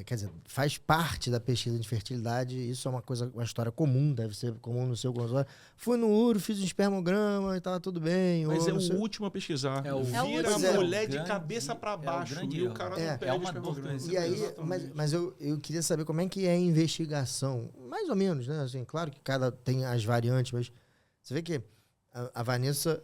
quer dizer, faz parte da pesquisa de fertilidade. Isso é uma história comum, deve ser comum no seu consultório. Fui no URO, fiz um espermograma e tava tudo bem. Mas é o último a pesquisar. Vira a mulher de cabeça para baixo e o cara não pega o espermograma. E aí, mas eu queria saber como é que é a investigação. Mais ou menos, né? Assim, claro que cada tem as variantes, mas você vê que a Vanessa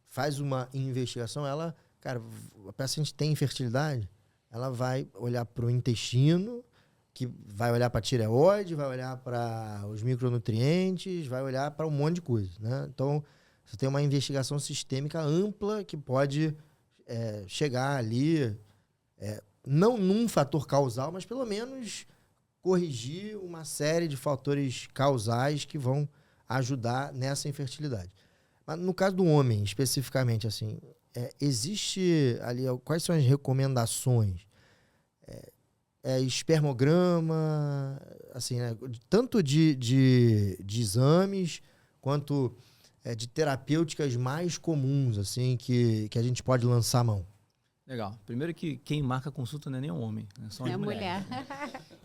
faz uma investigação, ela, cara, a paciente tem infertilidade, ela vai olhar para o intestino, que vai olhar para a tireoide, vai olhar para os micronutrientes, vai olhar para um monte de coisa, né? Então, você tem uma investigação sistêmica ampla que pode chegar ali, não num fator causal, mas pelo menos corrigir uma série de fatores causais que vão ajudar nessa infertilidade. Mas no caso do homem, especificamente, assim, existe ali, quais são as recomendações? Espermograma, assim, né? Tanto de exames quanto de terapêuticas mais comuns, assim, que a gente pode lançar a mão. Legal. Primeiro que quem marca a consulta não é nem um homem, são as mulheres.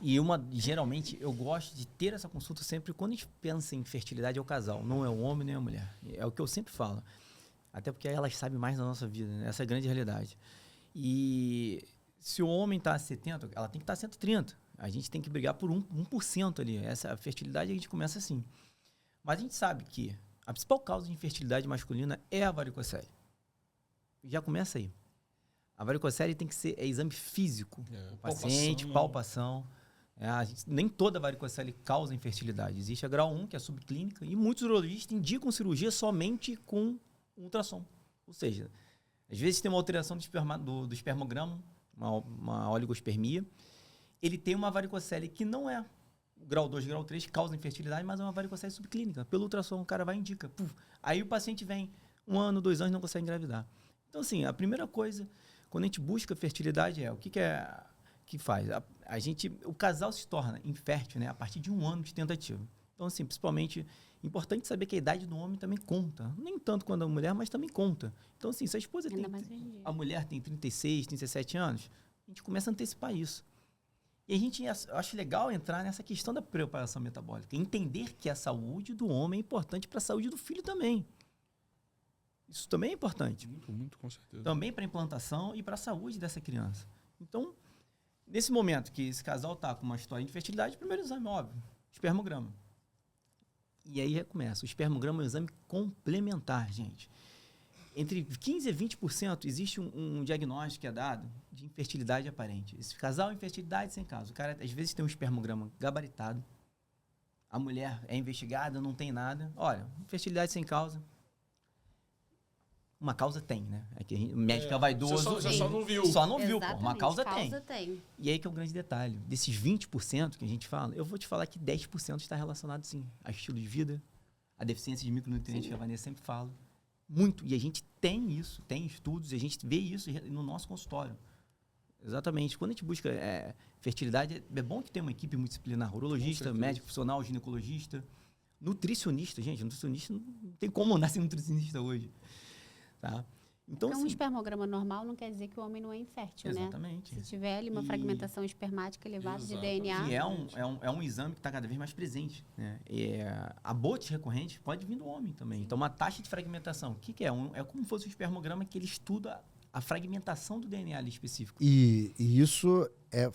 E geralmente, eu gosto de ter essa consulta sempre quando a gente pensa em fertilidade é o casal, não é o homem nem a mulher. É o que eu sempre falo. Até porque elas sabem mais da nossa vida, né? Essa é a grande realidade. E se o homem está a 70, ela tem que estar a 130. A gente tem que brigar por 1% ali. Essa fertilidade a gente começa assim. Mas a gente sabe que a principal causa de infertilidade masculina é a varicocele. Já começa aí. A varicocele tem que ser exame físico. Paciente, palpação. Nem toda varicocele causa infertilidade. Existe a grau 1, que é subclínica, e muitos urologistas indicam cirurgia somente com ultrassom. Ou seja, às vezes tem uma alteração do espermograma, uma oligospermia. Ele tem uma varicocele que não é grau 2, grau 3, que causa infertilidade, mas é uma varicocele subclínica. Pelo ultrassom, o cara vai e indica. Aí o paciente vem 1 ano, 2 anos e não consegue engravidar. Então, assim, a primeira coisa, quando a gente busca fertilidade, o que faz? O casal se torna infértil, né, a partir de 1 ano de tentativa. Então, assim, principalmente, importante saber que a idade do homem também conta. Nem tanto quanto a mulher, mas também conta. Então, assim, se a esposa a mulher tem 36, 37 anos, a gente começa a antecipar isso. E eu acho legal entrar nessa questão da preparação metabólica. Entender que a saúde do homem é importante para a saúde do filho também. Isso também é importante. Muito, muito, com certeza. Também para a implantação e para a saúde dessa criança. Então, nesse momento que esse casal está com uma história de infertilidade, primeiro exame, óbvio, espermograma. E aí começa. O espermograma é um exame complementar, gente. Entre 15% e 20% existe um diagnóstico que é dado de infertilidade aparente. Esse casal é infertilidade sem causa. O cara, às vezes, tem um espermograma gabaritado. A mulher é investigada, não tem nada. Olha, infertilidade sem causa. Uma causa tem, né? É que o médico é vaidoso. Você só não viu. Só não viu, pô. Uma causa tem. E aí que é o grande detalhe. Desses 20% que a gente fala, eu vou te falar que 10% está relacionado, sim, a estilo de vida, a deficiência de micronutrientes, que a Vanessa sempre fala. Muito. E a gente tem isso, tem estudos, e a gente vê isso no nosso consultório. Exatamente. Quando a gente busca fertilidade, é bom que tenha uma equipe multidisciplinar. Urologista, médico profissional, ginecologista, nutricionista. Gente, nutricionista não tem como nascer nutricionista hoje. Tá? Então, um espermograma normal não quer dizer que o homem não é infértil, exatamente, né? Se tiver ali uma fragmentação espermática elevada de DNA... E é um exame que está cada vez mais presente, né? Abortos recorrentes pode vir do homem também. Então, uma taxa de fragmentação, o que é? É como se fosse um espermograma que ele estuda a fragmentação do DNA ali específico. E isso é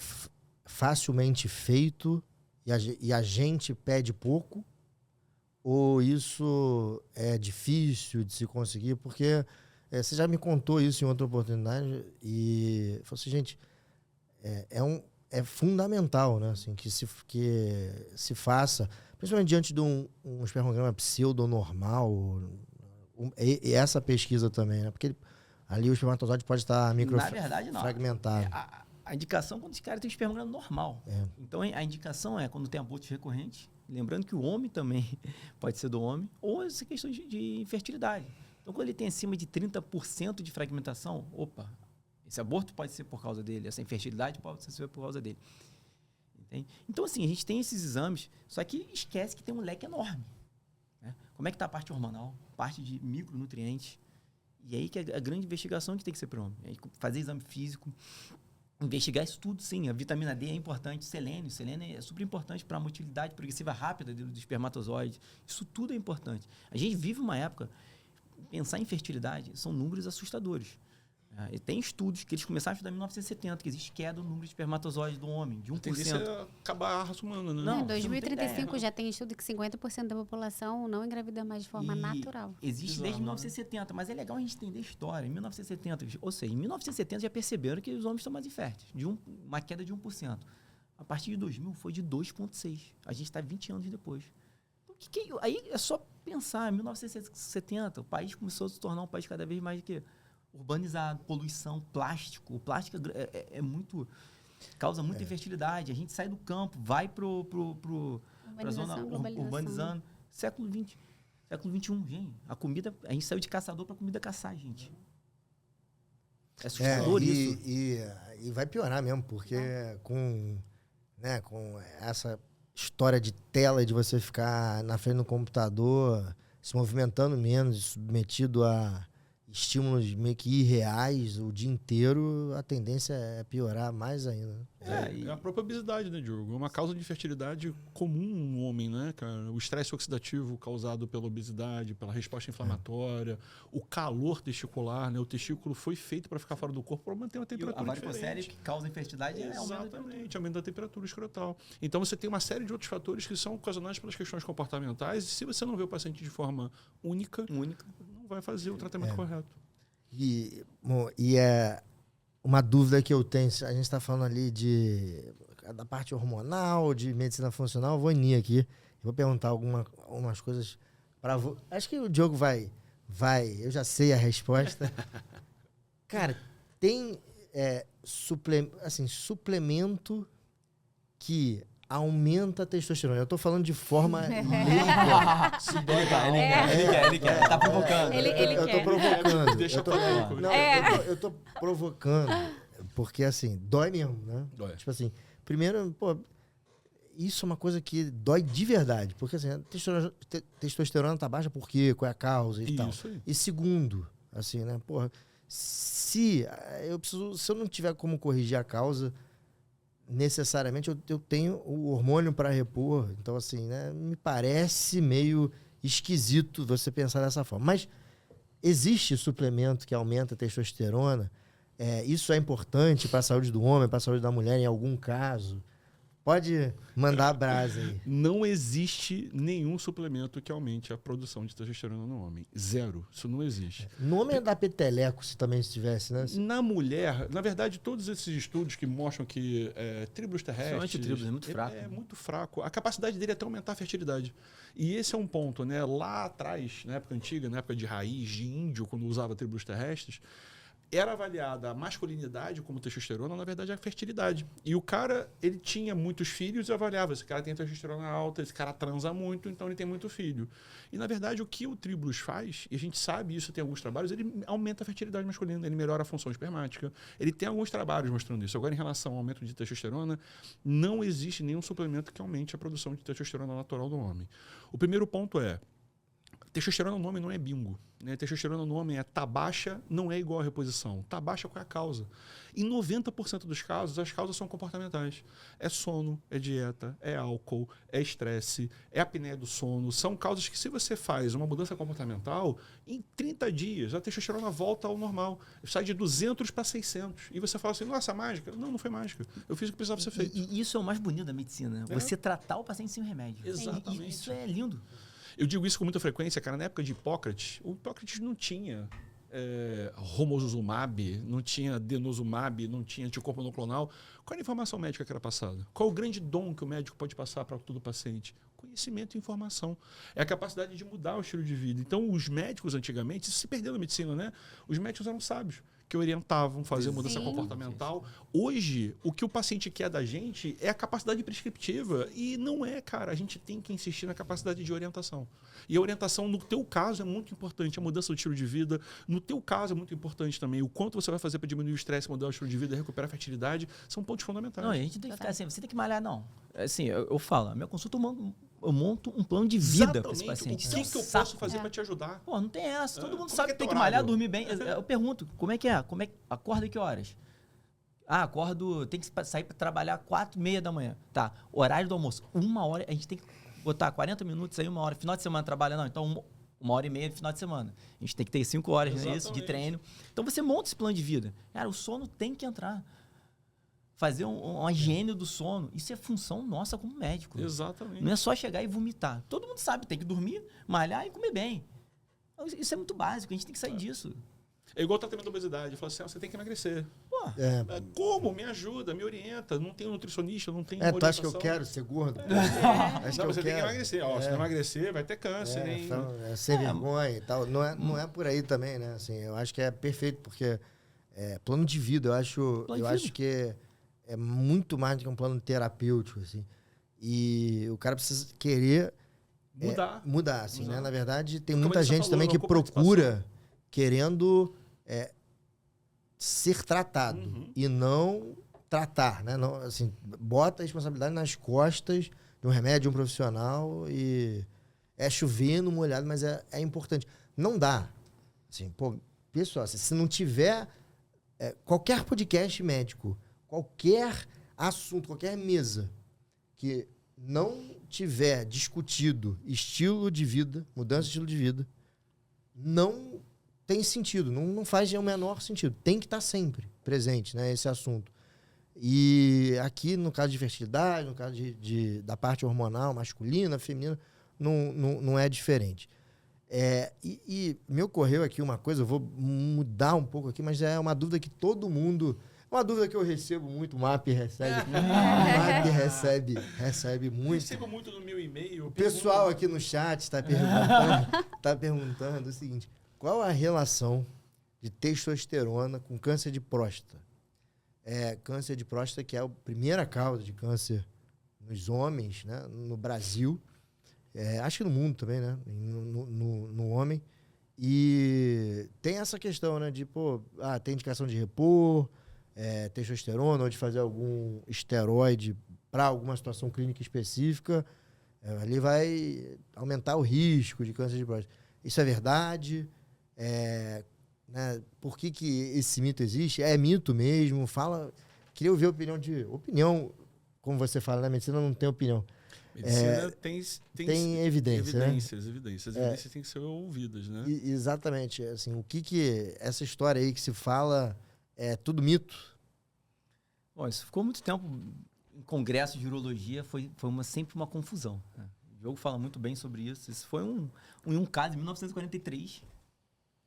facilmente feito e a gente pede pouco? Ou isso é difícil de se conseguir? Porque você já me contou isso em outra oportunidade e falou assim, gente, é fundamental, né? Assim, que se faça, principalmente diante de um espermograma pseudonormal, e essa pesquisa também, né? Porque ali o espermatozoide pode estar fragmentado. A indicação quando esse cara tem um espermograma normal. Então, a indicação é quando tem abortos recorrentes, lembrando que o homem também pode ser do homem, ou essa questão de infertilidade. Então, quando ele tem acima de 30% de fragmentação, Esse aborto pode ser por causa dele, essa infertilidade pode ser por causa dele. Entende? Então, assim, a gente tem esses exames, só que esquece que tem um leque enorme. Né? Como é que está a parte hormonal, parte de micronutrientes. E aí que é a grande investigação que tem que ser para o homem. Fazer exame físico, investigar isso tudo, sim. A vitamina D é importante, selênio é super importante para a motilidade progressiva rápida do espermatozoide. Isso tudo é importante. A gente vive uma época, pensar em fertilidade são números assustadores. Tem estudos que eles começaram a estudar em 1970, que existe queda no número de espermatozoides do homem, de 1%. A tendência é acabar a raça humana, né? Não, em 2035 já tem estudo que 50% da população não engravida mais de forma natural. Existe desde 1970, mas é legal a gente entender a história. Em 1970, ou seja, em 1970 já perceberam que os homens estão mais inférteis, uma queda de 1%. A partir de 2000 foi de 2,6%. A gente está 20 anos depois. Então, aí é só pensar, em 1970, o país começou a se tornar um país cada vez mais urbanizado, poluição, plástico. O plástico causa muita infertilidade. A gente sai do campo, vai para a zona urbanizando. Século XX, século XXI, gente. A gente saiu de caçador para comida caçar, gente. É assustador isso. E vai piorar mesmo, porque com essa história de tela, de você ficar na frente do computador, se movimentando menos, submetido a estímulos meio que irreais o dia inteiro, a tendência é piorar mais ainda. É a própria obesidade, né, Diogo? É uma causa de infertilidade comum no homem, né, cara? O estresse oxidativo causado pela obesidade, pela resposta inflamatória, o calor testicular, né? O testículo foi feito para ficar fora do corpo para manter uma temperatura diferente. A varicocele que causa infertilidade exatamente, aumenta a temperatura escrotal. Então você tem uma série de outros fatores que são ocasionados pelas questões comportamentais, e se você não vê o paciente de forma única. Não vai fazer o tratamento correto. E é uma dúvida que eu tenho, a gente está falando ali da parte hormonal, de medicina funcional, eu vou unir aqui, vou perguntar algumas coisas para você. Acho que o Diogo vai, eu já sei a resposta. Cara, tem suplemento que aumenta a testosterona. Eu tô falando de forma leiga. Ele quer. Tá provocando. Eu tô provocando. Deixa eu tô provocando. Porque, assim, dói mesmo, né? Dói. Tipo assim, primeiro, isso é uma coisa que dói de verdade. Porque, assim, a testosterona tá baixa por quê? Qual é a causa e tal. Aí. E segundo, assim, né? Se eu não tiver como corrigir a causa, necessariamente eu tenho o hormônio para repor. Então, assim, né, me parece meio esquisito você pensar dessa forma. Mas existe suplemento que aumenta a testosterona? Isso é importante para a saúde do homem, para a saúde da mulher, em algum caso? Pode mandar a brasa aí. Não existe nenhum suplemento que aumente a produção de testosterona no homem. Zero. Isso não existe. No homem é da peteleco, se também estivesse, né? Na mulher, na verdade, todos esses estudos que mostram que tribos terrestres... Antitribos, é muito fraco. É muito fraco. A capacidade dele é até aumentar a fertilidade. E esse é um ponto, né? Lá atrás, na época antiga, na época de raiz, de índio, quando usava tribos terrestres, era avaliada a masculinidade como testosterona, na verdade, a fertilidade. E o cara, ele tinha muitos filhos e avaliava, esse cara tem testosterona alta, esse cara transa muito, então ele tem muito filho. E, na verdade, o que o Tribulus faz, e a gente sabe isso, tem alguns trabalhos, ele aumenta a fertilidade masculina, ele melhora a função espermática. Ele tem alguns trabalhos mostrando isso. Agora, em relação ao aumento de testosterona, não existe nenhum suplemento que aumente a produção de testosterona natural do homem. O primeiro ponto é, testosterona no homem não é bingo. Né? Testosterona no homem tá baixa, não é igual a reposição. Tá baixa, qual é a causa? Em 90% dos casos, as causas são comportamentais. É sono, é dieta, é álcool, é estresse, é apneia do sono. São causas que, se você faz uma mudança comportamental, em 30 dias a testosterona volta ao normal. Sai de 200 para 600. E você fala assim, nossa, mágica? Não, não foi mágica. Eu fiz o que precisava ser feito. E isso é o mais bonito da medicina. Você tratar o paciente sem remédio. Exatamente. Isso é lindo. Eu digo isso com muita frequência, cara. Na época de Hipócrates, o Hipócrates não tinha romosozumab, não tinha denosumab, não tinha anticorpo monoclonal. Qual era a informação médica que era passada? Qual o grande dom que o médico pode passar para todo paciente? Conhecimento e informação. É a capacidade de mudar o estilo de vida. Então, os médicos, antigamente, isso se perdeu na medicina, né? Os médicos eram sábios. que orientavam, faziam mudança Sim. comportamental. Hoje, o que o paciente quer da gente é a capacidade prescriptiva. E não é, cara. A gente tem que insistir na capacidade de orientação. E a orientação, no teu caso, é muito importante. A mudança do estilo de vida, no teu caso, é muito importante também. O quanto você vai fazer para diminuir o estresse, mudar o estilo de vida, recuperar a fertilidade, são pontos fundamentais. Não, a gente tem que ficar assim, você tem que malhar, não. Assim, eu falo, a minha consulta eu monto um plano de vida para esse paciente. O que eu posso fazer para te ajudar? Pô, não tem essa. Todo mundo Como sabe é que tem teu que malhar, horário? dormir bem. Eu pergunto, como é que é? Acorda que horas? Ah, acordo, tem que sair para trabalhar 4h30 da manhã. Tá, horário do almoço, 1 hora, a gente tem que botar 40 minutos aí, 1 hora. Final de semana trabalha, não, então 1h30 no final de semana. A gente tem que ter 5 horas nisso, de treino. Então você monta esse plano de vida. Cara, o sono tem que entrar. Fazer uma higiene do sono, isso é função nossa como médico. Exatamente. Não é só chegar e vomitar. Todo mundo sabe, tem que dormir, malhar e comer bem. Isso é muito básico, a gente tem que sair disso. É igual o tratamento da obesidade. Fala assim, você tem que emagrecer. Pô, Como? Me ajuda, me orienta. Não tem nutricionista, não tem tu orientação. acha que eu quero ser gordo? Acho Não, que você eu tem que quero. emagrecer. Ó, se não emagrecer, vai ter câncer, hein? Sem vergonha e tal. Não é por aí também, né? Assim, eu acho que é perfeito, porque plano de vida, eu acho que é muito mais do que um plano terapêutico, assim. E o cara precisa querer mudar, assim, né? Na verdade, tem muita gente também que procura querendo ser tratado e não tratar, né? Não, assim, bota a responsabilidade nas costas de um remédio, de um profissional e é chover no molhado, mas é importante. Não dá. Assim, pô, pessoal, se não tiver qualquer podcast médico, qualquer assunto, qualquer mesa que não tiver discutido estilo de vida, mudança de estilo de vida, não tem sentido, não faz o menor sentido. Tem que estar sempre presente, né, esse assunto. E aqui, no caso de fertilidade, no caso da parte hormonal, masculina, feminina, não é diferente. E me ocorreu aqui uma coisa, eu vou mudar um pouco aqui, mas é uma dúvida que todo mundo... Uma dúvida que eu recebo muito, o MAP recebe. O MAP recebe muito. Recebo muito no meu e-mail. O pessoal aqui no chat está perguntando o seguinte: qual a relação de testosterona com câncer de próstata? Câncer de próstata, que é a primeira causa de câncer nos homens, né, no Brasil. Acho que no mundo também, né? No homem. E tem essa questão, né? De, tem indicação de repor testosterona ou de fazer algum esteroide para alguma situação clínica específica. Ali vai aumentar o risco de câncer de próstata. Isso é verdade? Né? Por que esse mito existe? É mito mesmo? Queria ouvir a opinião, como você fala, na medicina não tem opinião. Medicina tem evidência, evidências, né? Evidências têm que ser ouvidas, né? Exatamente. Assim, o que essa história aí que se fala é tudo mito? Bom, isso ficou muito tempo em congresso de urologia, foi sempre uma confusão, né? O Diogo fala muito bem sobre isso. Isso foi um caso em 1943,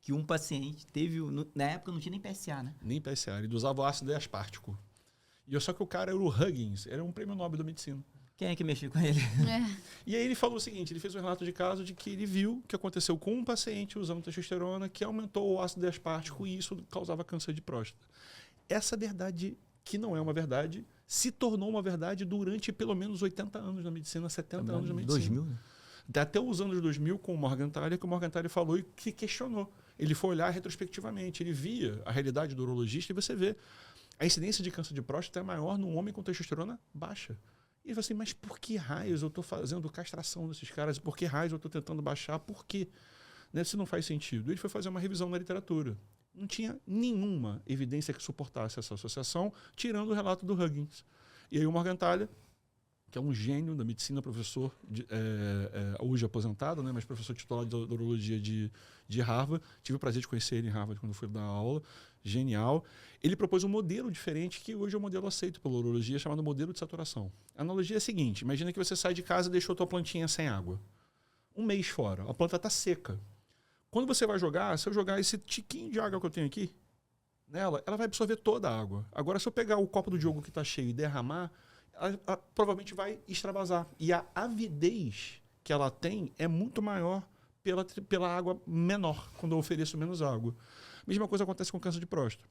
que um paciente teve, na época não tinha nem PSA, né? Nem PSA, ele usava o ácido aspartico. Só que o cara era o Huggins, era um prêmio Nobel da medicina. Quem é que mexeu com ele? E aí ele falou o seguinte, ele fez um relato de caso de que ele viu o que aconteceu com um paciente usando testosterona que aumentou o ácido aspartico e isso causava câncer de próstata. Essa verdade, que não é uma verdade, se tornou uma verdade durante pelo menos 80 anos na medicina, 70 anos na medicina. 2000, né? Até os anos 2000 com o Morgenthaler, que o Morgenthaler falou e que questionou. Ele foi olhar retrospectivamente, ele via a realidade do urologista e você vê a incidência de câncer de próstata é maior num homem com testosterona baixa. E ele falou assim, mas por que raios eu estou fazendo castração desses caras? Por que raios eu estou tentando baixar? Por quê? Né? Se não faz sentido. Ele foi fazer uma revisão na literatura. Não tinha nenhuma evidência que suportasse essa associação, tirando o relato do Huggins. E aí o Morgenthaler, que é um gênio da medicina, professor, hoje aposentado, né, mas professor titular de urologia de Harvard. Tive o prazer de conhecer ele em Harvard quando fui dar aula. Genial. Ele propôs um modelo diferente, que hoje é um modelo aceito pela urologia, chamado modelo de saturação. A analogia é a seguinte, imagina que você sai de casa e deixou a tua plantinha sem água. 1 mês fora, a planta está seca. Quando você vai jogar, se eu jogar esse tiquinho de água que eu tenho aqui nela, ela vai absorver toda a água. Agora, se eu pegar o copo do Diogo que está cheio e derramar, ela provavelmente vai extravasar. E a avidez que ela tem é muito maior pela água menor, quando eu ofereço menos água. Mesma coisa acontece com o câncer de próstata.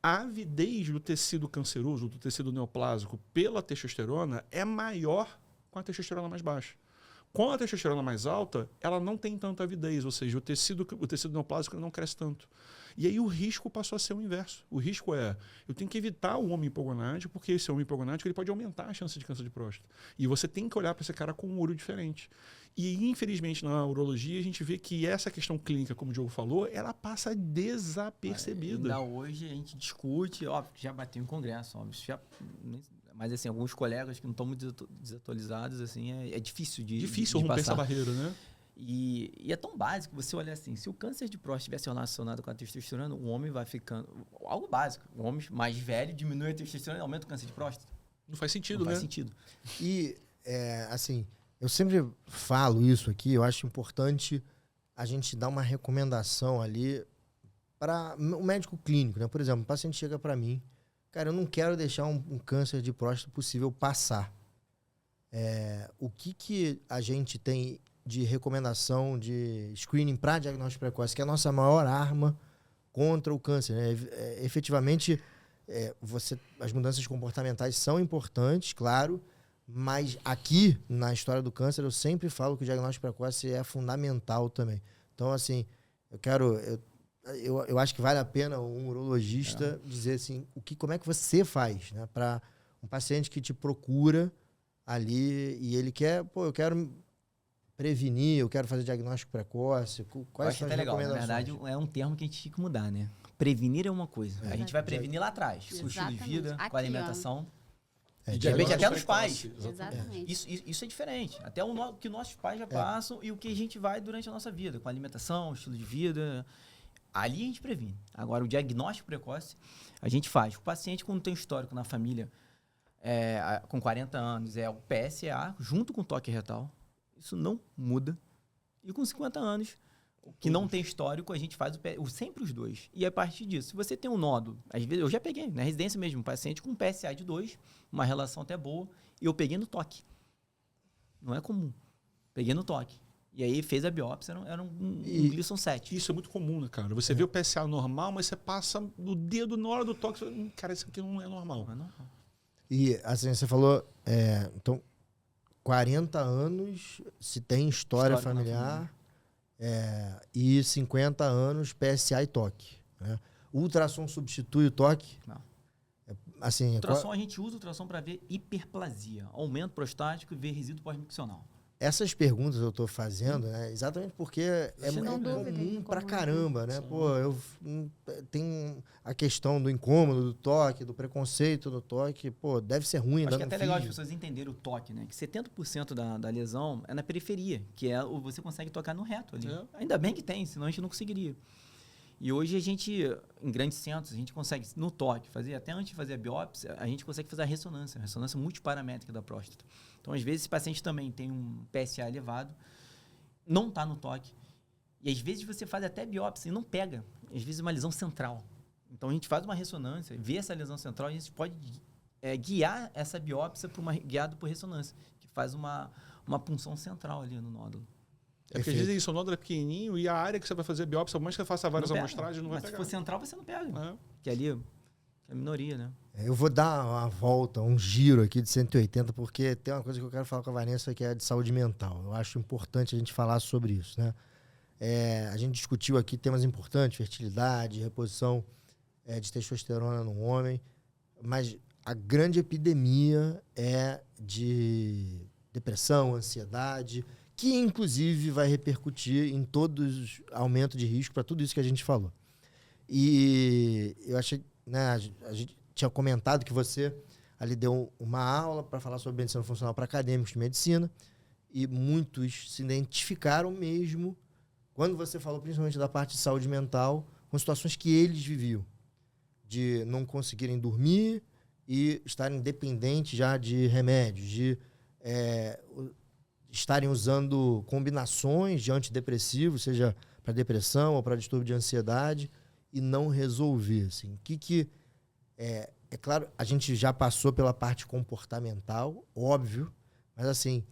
A avidez do tecido canceroso, do tecido neoplásico, pela testosterona é maior com a testosterona mais baixa. Com a testosterona mais alta, ela não tem tanta avidez, ou seja, o tecido neoplásico não cresce tanto. E aí o risco passou a ser o inverso. O risco é, eu tenho que evitar o homem hipogonático, porque esse homem hipogonático ele pode aumentar a chance de câncer de próstata. E você tem que olhar para esse cara com um olho diferente. E, infelizmente, na urologia, a gente vê que essa questão clínica, como o Diogo falou, ela passa desapercebida. Ainda hoje a gente discute, óbvio que já bateu em congresso, óbvio, mas assim, alguns colegas que não estão muito desatualizados, assim, é difícil de romper passar essa barreira, né? E é tão básico você olhar assim, se o câncer de próstata estivesse relacionado com a testosterona, o homem vai ficando... Algo básico, o homem mais velho diminui a testosterona e aumenta o câncer de próstata. Não faz sentido, não né? Faz sentido. E, assim, eu sempre falo isso aqui, eu acho importante a gente dar uma recomendação ali para o médico clínico, né? Por exemplo, um paciente chega para mim, cara, eu não quero deixar um câncer de próstata possível passar. O que a gente tem de recomendação de screening para diagnóstico precoce, que é a nossa maior arma contra o câncer, né? Efetivamente, as mudanças comportamentais são importantes, claro, mas aqui, na história do câncer, eu sempre falo que o diagnóstico precoce é fundamental também. Então, assim, eu acho que vale a pena um urologista dizer assim, como é que você faz, né? Para um paciente que te procura ali e ele quer, eu quero prevenir, eu quero fazer diagnóstico precoce, quais são as recomendações? Na verdade, é um termo que a gente tinha que mudar, né? Prevenir é uma coisa. A gente vai prevenir lá atrás, com o estilo de vida, com a alimentação. De repente, até nos pais. Exatamente. Isso é diferente. Até o que nossos pais já passam e o que a gente vai durante a nossa vida, com a alimentação, estilo de vida. Ali a gente previne. Agora, o diagnóstico precoce, a gente faz. O paciente, quando tem um histórico na família, com 40 anos, é o PSA, junto com o toque retal. Isso não muda. E com 50 anos, que não tem histórico, a gente faz sempre os dois. E a partir disso, se você tem um nódulo, às vezes eu já peguei, na residência mesmo, um paciente com PSA de 2, uma relação até boa, e eu peguei no toque. Não é comum. Peguei no toque. E aí fez a biópsia, era um Gleason 7. Isso é muito comum, né, cara? Você vê o PSA normal, mas você passa o dedo na hora do toque, cara, isso aqui não é normal. Não é normal. E, assim, você falou, então, 40 anos, se tem história familiar, e 50 anos, PSA e toque. Né? O ultrassom substitui o toque? Não. Assim, ultrassom, a gente usa o ultrassom para ver hiperplasia, aumento prostático e ver resíduo pós-miccional. Essas perguntas eu estou fazendo, né, exatamente porque é comum pra caramba, né? Sim. Pô, tem a questão do incômodo, do toque, do preconceito do toque, pô, deve ser ruim. Acho que é até legal as pessoas entenderem o toque, né? Que 70% da lesão é na periferia, que você consegue tocar no reto ali. Ainda bem que tem, senão a gente não conseguiria. E hoje a gente, em grandes centros, a gente consegue, no toque, até antes de fazer a biópsia, a gente consegue fazer a ressonância multiparamétrica da próstata. Então, às vezes, esse paciente também tem um PSA elevado, não está no toque. E, às vezes, você faz até biópsia e não pega. Às vezes, é uma lesão central. Então, a gente faz uma ressonância, vê essa lesão central e a gente pode guiar essa biópsia guiado por ressonância, que faz uma punção central ali no nódulo. Porque às vezes isso, o nódulo é pequenininho e a área que você vai fazer a biópsia, por mais que você faça várias amostragens, não vai pegar. Mas se for central, você não pega. Que ali é a minoria, né? Eu vou dar uma volta, um giro aqui de 180, porque tem uma coisa que eu quero falar com a Vanessa, que é de saúde mental. Eu acho importante a gente falar sobre isso, né? A gente discutiu aqui temas importantes, fertilidade, reposição de testosterona no homem, mas a grande epidemia é de depressão, ansiedade, que inclusive vai repercutir em todos aumento de risco para tudo isso que a gente falou. E eu achei, né, a gente tinha comentado que você ali deu uma aula para falar sobre medicina funcional para acadêmicos de medicina e muitos se identificaram mesmo quando você falou principalmente da parte de saúde mental com situações que eles viviam, de não conseguirem dormir e estarem dependentes já de remédios, de estarem usando combinações de antidepressivos, seja para depressão ou para distúrbio de ansiedade, e não resolver. Assim. É claro, a gente já passou pela parte comportamental, óbvio, mas assim,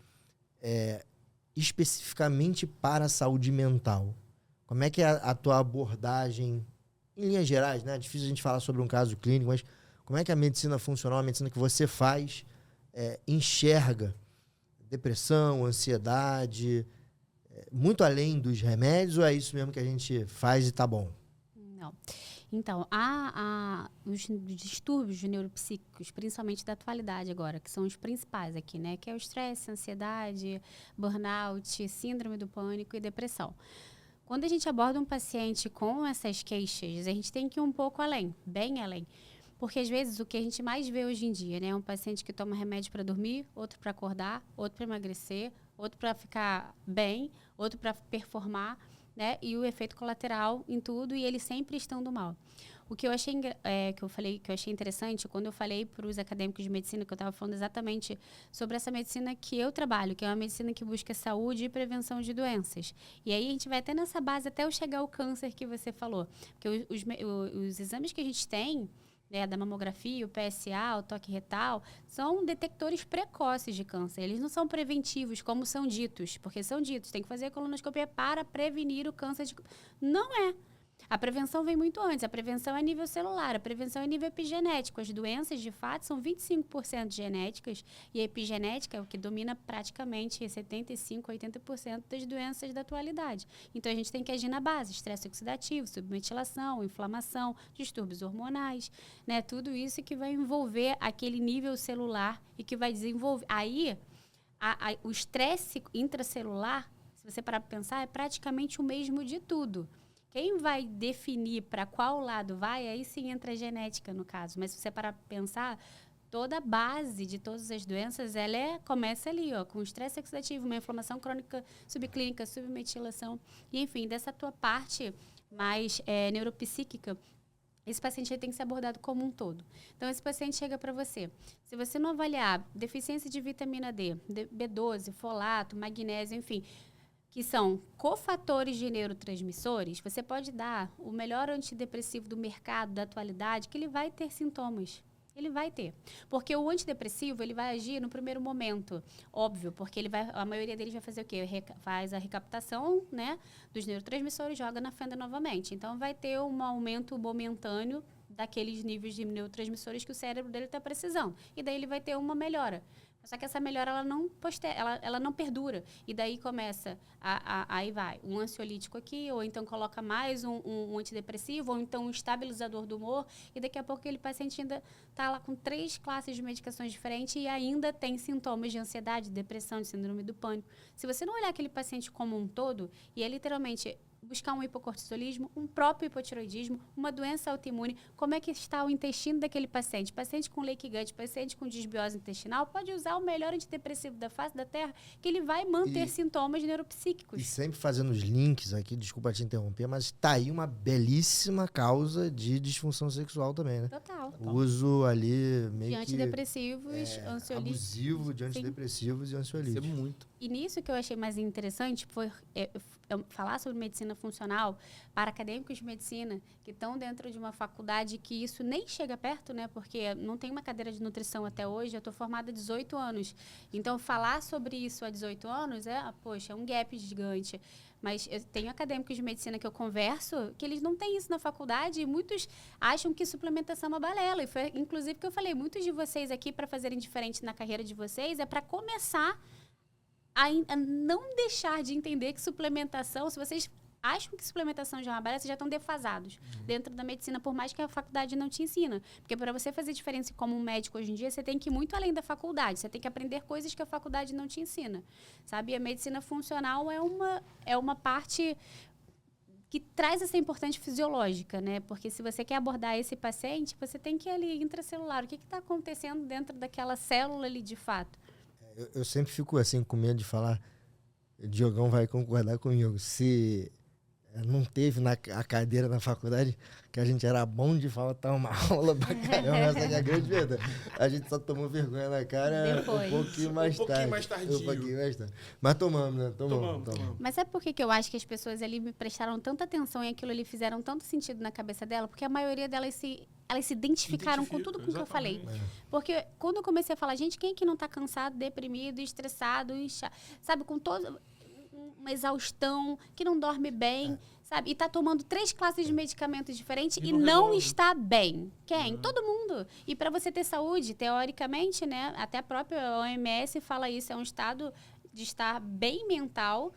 especificamente para a saúde mental, como é que é a tua abordagem em linhas gerais, né? É difícil a gente falar sobre um caso clínico, mas como é que a medicina funcional, a medicina que você faz, enxerga depressão, ansiedade, muito além dos remédios, ou é isso mesmo que a gente faz e tá bom? Não. Então, os distúrbios neuropsíquicos, principalmente da atualidade agora, que são os principais aqui, né? Que é o estresse, ansiedade, burnout, síndrome do pânico e depressão. Quando a gente aborda um paciente com essas queixas, a gente tem que ir um pouco além, bem além. Porque, às vezes, o que a gente mais vê hoje em dia, né? É um paciente que toma remédio para dormir, outro para acordar, outro para emagrecer, outro para ficar bem, outro para performar, né? E o efeito colateral em tudo, e eles sempre estando mal. O que eu achei, que eu achei interessante, quando eu falei para os acadêmicos de medicina, que eu estava falando exatamente sobre essa medicina que eu trabalho, que é uma medicina que busca saúde e prevenção de doenças. E aí a gente vai até nessa base até eu chegar ao câncer que você falou. Porque os exames que a gente tem, né, da mamografia, o PSA, o toque retal, são detectores precoces de câncer. Eles não são preventivos, como são ditos, porque são ditos, tem que fazer a colonoscopia para prevenir o câncer de... Não é. A prevenção vem muito antes. A prevenção é a nível celular, a prevenção é a nível epigenético. As doenças, de fato, são 25% genéticas e a epigenética é o que domina praticamente 75%, 80% das doenças da atualidade. Então, a gente tem que agir na base. Estresse oxidativo, submetilação, inflamação, distúrbios hormonais, né? Tudo isso que vai envolver aquele nível celular e que vai desenvolver... Aí, o estresse intracelular, se você parar para pensar, é praticamente o mesmo de tudo. Quem vai definir para qual lado vai, aí sim entra a genética, no caso. Mas se você parar para pensar, toda a base de todas as doenças, começa ali, ó, com estresse oxidativo, uma inflamação crônica subclínica, submetilação. E, enfim, dessa tua parte mais neuropsíquica, esse paciente tem que ser abordado como um todo. Então, esse paciente chega para você. Se você não avaliar deficiência de vitamina D, B12, folato, magnésio, enfim... que são cofatores de neurotransmissores, você pode dar o melhor antidepressivo do mercado, da atualidade, que ele vai ter sintomas. Ele vai ter. Porque o antidepressivo, ele vai agir no primeiro momento, óbvio, porque a maioria deles vai fazer o quê? Faz a recaptação, né, dos neurotransmissores e joga na fenda novamente. Então, vai ter um aumento momentâneo daqueles níveis de neurotransmissores que o cérebro dele está precisando. E daí ele vai ter uma melhora. Só que essa melhora, ela não perdura. E daí começa, aí vai, um ansiolítico aqui, ou então coloca mais um antidepressivo, ou então um estabilizador do humor, e daqui a pouco aquele paciente ainda está lá com 3 classes de medicações diferentes e ainda tem sintomas de ansiedade, de depressão, de síndrome do pânico. Se você não olhar aquele paciente como um todo, e é literalmente... buscar um hipocortisolismo, um próprio hipotiroidismo, uma doença autoimune, como é que está o intestino daquele paciente? Paciente com leaky gut, paciente com disbiose intestinal, pode usar o melhor antidepressivo da face da Terra, que ele vai manter sintomas neuropsíquicos. E sempre fazendo os links aqui, desculpa te interromper, mas tá aí uma belíssima causa de disfunção sexual também, né? Total. O uso ali meio de antidepressivos, ansiolíticos. Abusivo de antidepressivos e ansiolíticos. Isso é muito. E nisso que eu achei mais interessante foi falar sobre medicina funcional para acadêmicos de medicina que estão dentro de uma faculdade que isso nem chega perto, né? Porque não tem uma cadeira de nutrição até hoje. Eu estou formada há 18 anos. Então, falar sobre isso há 18 anos é um gap gigante. Mas eu tenho acadêmicos de medicina que eu converso que eles não têm isso na faculdade e muitos acham que suplementação é uma balela. E foi, inclusive, que eu falei, muitos de vocês aqui, para fazerem diferente na carreira de vocês, é para começar a não deixar de entender que suplementação, se vocês acham que suplementação já é uma balela, vocês já estão defasados dentro da medicina, por mais que a faculdade não te ensina. Porque para você fazer diferença como um médico hoje em dia, você tem que ir muito além da faculdade. Você tem que aprender coisas que a faculdade não te ensina. Sabe? E a medicina funcional é uma parte que traz essa importância fisiológica, né? Porque se você quer abordar esse paciente, você tem que ir ali intracelular. O que está acontecendo dentro daquela célula ali de fato? Eu sempre fico assim com medo de falar, o Diogão vai concordar comigo, se não teve a cadeira na faculdade que a gente era bom de faltar uma aula pra caramba, essa é a grande verdade. A gente só tomou vergonha na cara depois. um pouquinho mais tarde. Um pouquinho mais tarde. Mas tomamos, né? Tomamos. Mas sabe por que eu acho que as pessoas ali me prestaram tanta atenção e aquilo ali fizeram tanto sentido na cabeça dela? Porque a maioria delas se identificaram com tudo com o que eu falei. Porque quando eu comecei a falar, gente, quem é que não tá cansado, deprimido, estressado, sabe, com todo... uma exaustão, que não dorme bem, sabe? E tá tomando 3 classes de medicamentos diferentes e não não resolve. está bem. Quem? Todo mundo. E para você ter saúde, teoricamente, né? Até a própria OMS fala isso, é um estado de estar bem mental,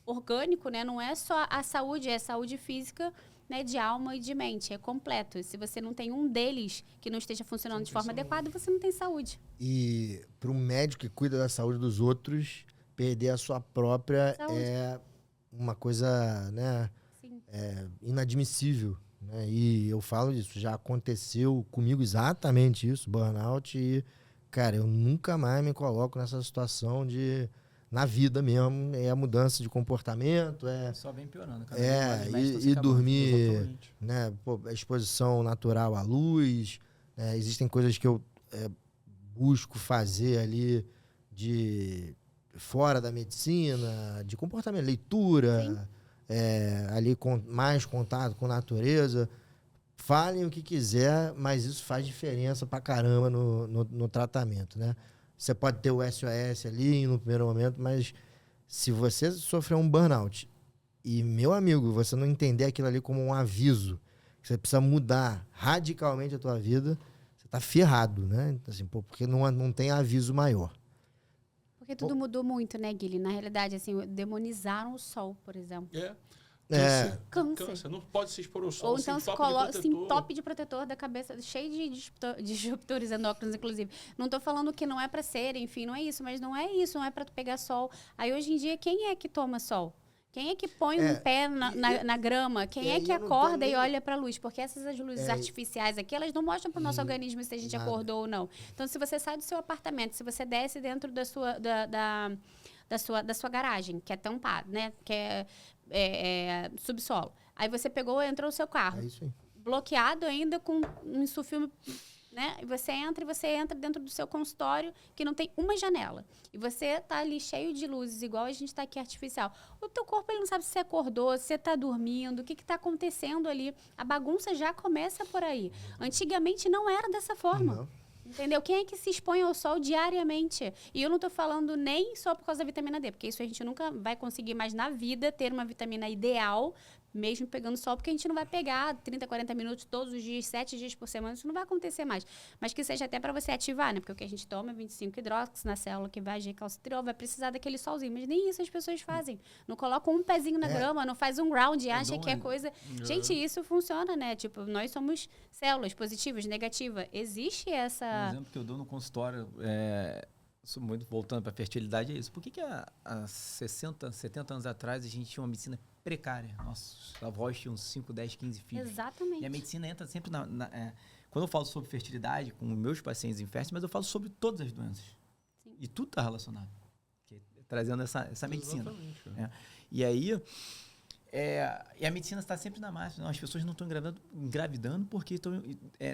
orgânico, né? Não é só a saúde, é saúde física, né? De alma e de mente, é completo. Se você não tem um deles que não esteja funcionando de forma adequada, você não tem saúde. E para um médico que cuida da saúde dos outros, perder a sua própria Saúde. é uma coisa, né, Sim. inadmissível. Né? E eu falo isso, já aconteceu comigo exatamente isso, burnout, e, cara, eu nunca mais me coloco nessa situação na vida mesmo, é a mudança de comportamento, Só vem piorando. Cada vez mais os médicos e estão se dormir, Exatamente. né, pô, a exposição natural à luz, existem coisas que eu busco fazer ali de fora da medicina, de comportamento, leitura, ali com mais contato com a natureza. Falem o que quiser, mas isso faz diferença pra caramba no tratamento, né? Você pode ter o SOS ali no primeiro momento, mas se você sofrer um burnout e, meu amigo, você não entender aquilo ali como um aviso, que você precisa mudar radicalmente a tua vida, você tá ferrado, né? Assim, pô, porque não tem aviso maior. Porque tudo mudou muito, né, Guilherme? Na realidade, assim, demonizaram o sol, por exemplo. Câncer. Não pode se expor ao sol. Ou então se coloca top de protetor da cabeça, cheio de disruptores endócrinos, inclusive. Não estou falando que não é para ser, enfim, não é isso, mas não é isso, não é para tu pegar sol. Aí hoje em dia, quem é que toma sol? Quem é que põe um pé na grama? Quem é que acorda e olha para a luz? Porque essas luzes artificiais aqui, elas não mostram para o nosso organismo se a gente acordou ou não. Então, se você sai do seu apartamento, se você desce dentro da sua garagem, que é tampada, né? Que é subsolo. Aí você entrou no seu carro. É isso aí. Bloqueado ainda com um insufilme, né? E você entra dentro do seu consultório que não tem uma janela. E você tá ali cheio de luzes, igual a gente tá aqui artificial. O teu corpo, ele não sabe se você acordou, se você tá dormindo, o que tá acontecendo ali. A bagunça já começa por aí. Antigamente não era dessa forma. Não. Entendeu? Quem é que se expõe ao sol diariamente? E eu não tô falando nem só por causa da vitamina D, porque isso a gente nunca vai conseguir mais na vida ter uma vitamina ideal, mesmo pegando sol, porque a gente não vai pegar 30, 40 minutos todos os dias, 7 dias por semana, isso não vai acontecer mais. Mas que seja até para você ativar, né? Porque o que a gente toma é 25 hidróxido na célula, que vai agir calcitriol, vai precisar daquele solzinho. Mas nem isso as pessoas fazem. Não colocam um pezinho na grama, não faz um ground e acha que é coisa... Gente, isso funciona, né? Tipo, nós somos células positivas, negativas. Existe essa... Um exemplo que eu dou no consultório, muito voltando para a fertilidade, é isso. Por que há 60, 70 anos atrás a gente tinha uma medicina precária? Nossos avós tinham 5, 10, 15 filhos. Exatamente. E a medicina entra sempre quando eu falo sobre fertilidade com meus pacientes inférteis, mas eu falo sobre todas as doenças. Sim. E tudo está relacionado. Trazendo essa medicina. E aí... e a medicina está sempre na máxima. Não, as pessoas não estão engravidando porque estão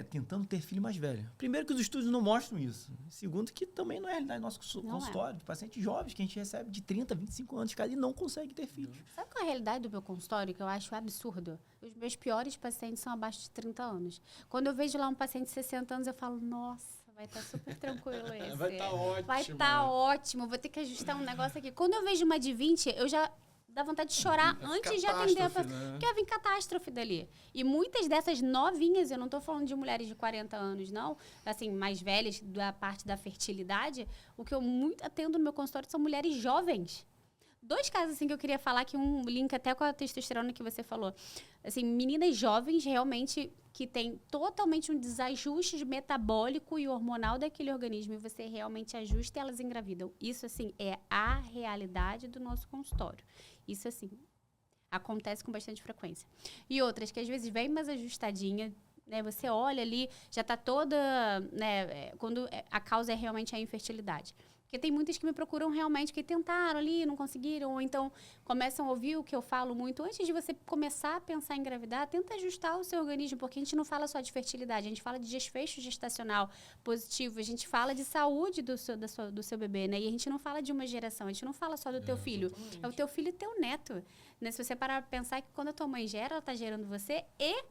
tentando ter filho mais velho. Primeiro que os estudos não mostram isso. Segundo que também não é a realidade do nosso consultório. De pacientes jovens que a gente recebe de 30, 25 anos cada e não consegue ter filhos. Sabe qual é a realidade do meu consultório que eu acho absurdo? Os meus piores pacientes são abaixo de 30 anos. Quando eu vejo lá um paciente de 60 anos, eu falo, nossa, vai estar super tranquilo esse. Vai estar ótimo. Vai estar ótimo. Vou ter que ajustar um negócio aqui. Quando eu vejo uma de 20, eu já... dá vontade de chorar antes de atender a paciente. Né? Porque vem catástrofe dali. E muitas dessas novinhas, eu não estou falando de mulheres de 40 anos, não, assim, mais velhas da parte da fertilidade, o que eu muito atendo no meu consultório são mulheres jovens. 2 casos, assim, que eu queria falar, que um link até com a testosterona que você falou. Assim, meninas jovens, realmente, que tem totalmente um desajuste metabólico e hormonal daquele organismo, e você realmente ajusta e elas engravidam. Isso, assim, é a realidade do nosso consultório. Isso, assim, acontece com bastante frequência. E outras que, às vezes, vem mais ajustadinha, né? Você olha ali, já está toda... né? Quando a causa é realmente a infertilidade. Porque tem muitas que me procuram realmente, que tentaram ali, não conseguiram, ou então começam a ouvir o que eu falo muito. Antes de você começar a pensar em engravidar, tenta ajustar o seu organismo, porque a gente não fala só de fertilidade, a gente fala de desfecho gestacional positivo, a gente fala de saúde do seu bebê, né? E a gente não fala de uma geração, a gente não fala só do teu filho. Exatamente. É o teu filho e teu neto. Né? Se você parar para pensar que quando a tua mãe gera, ela está gerando você e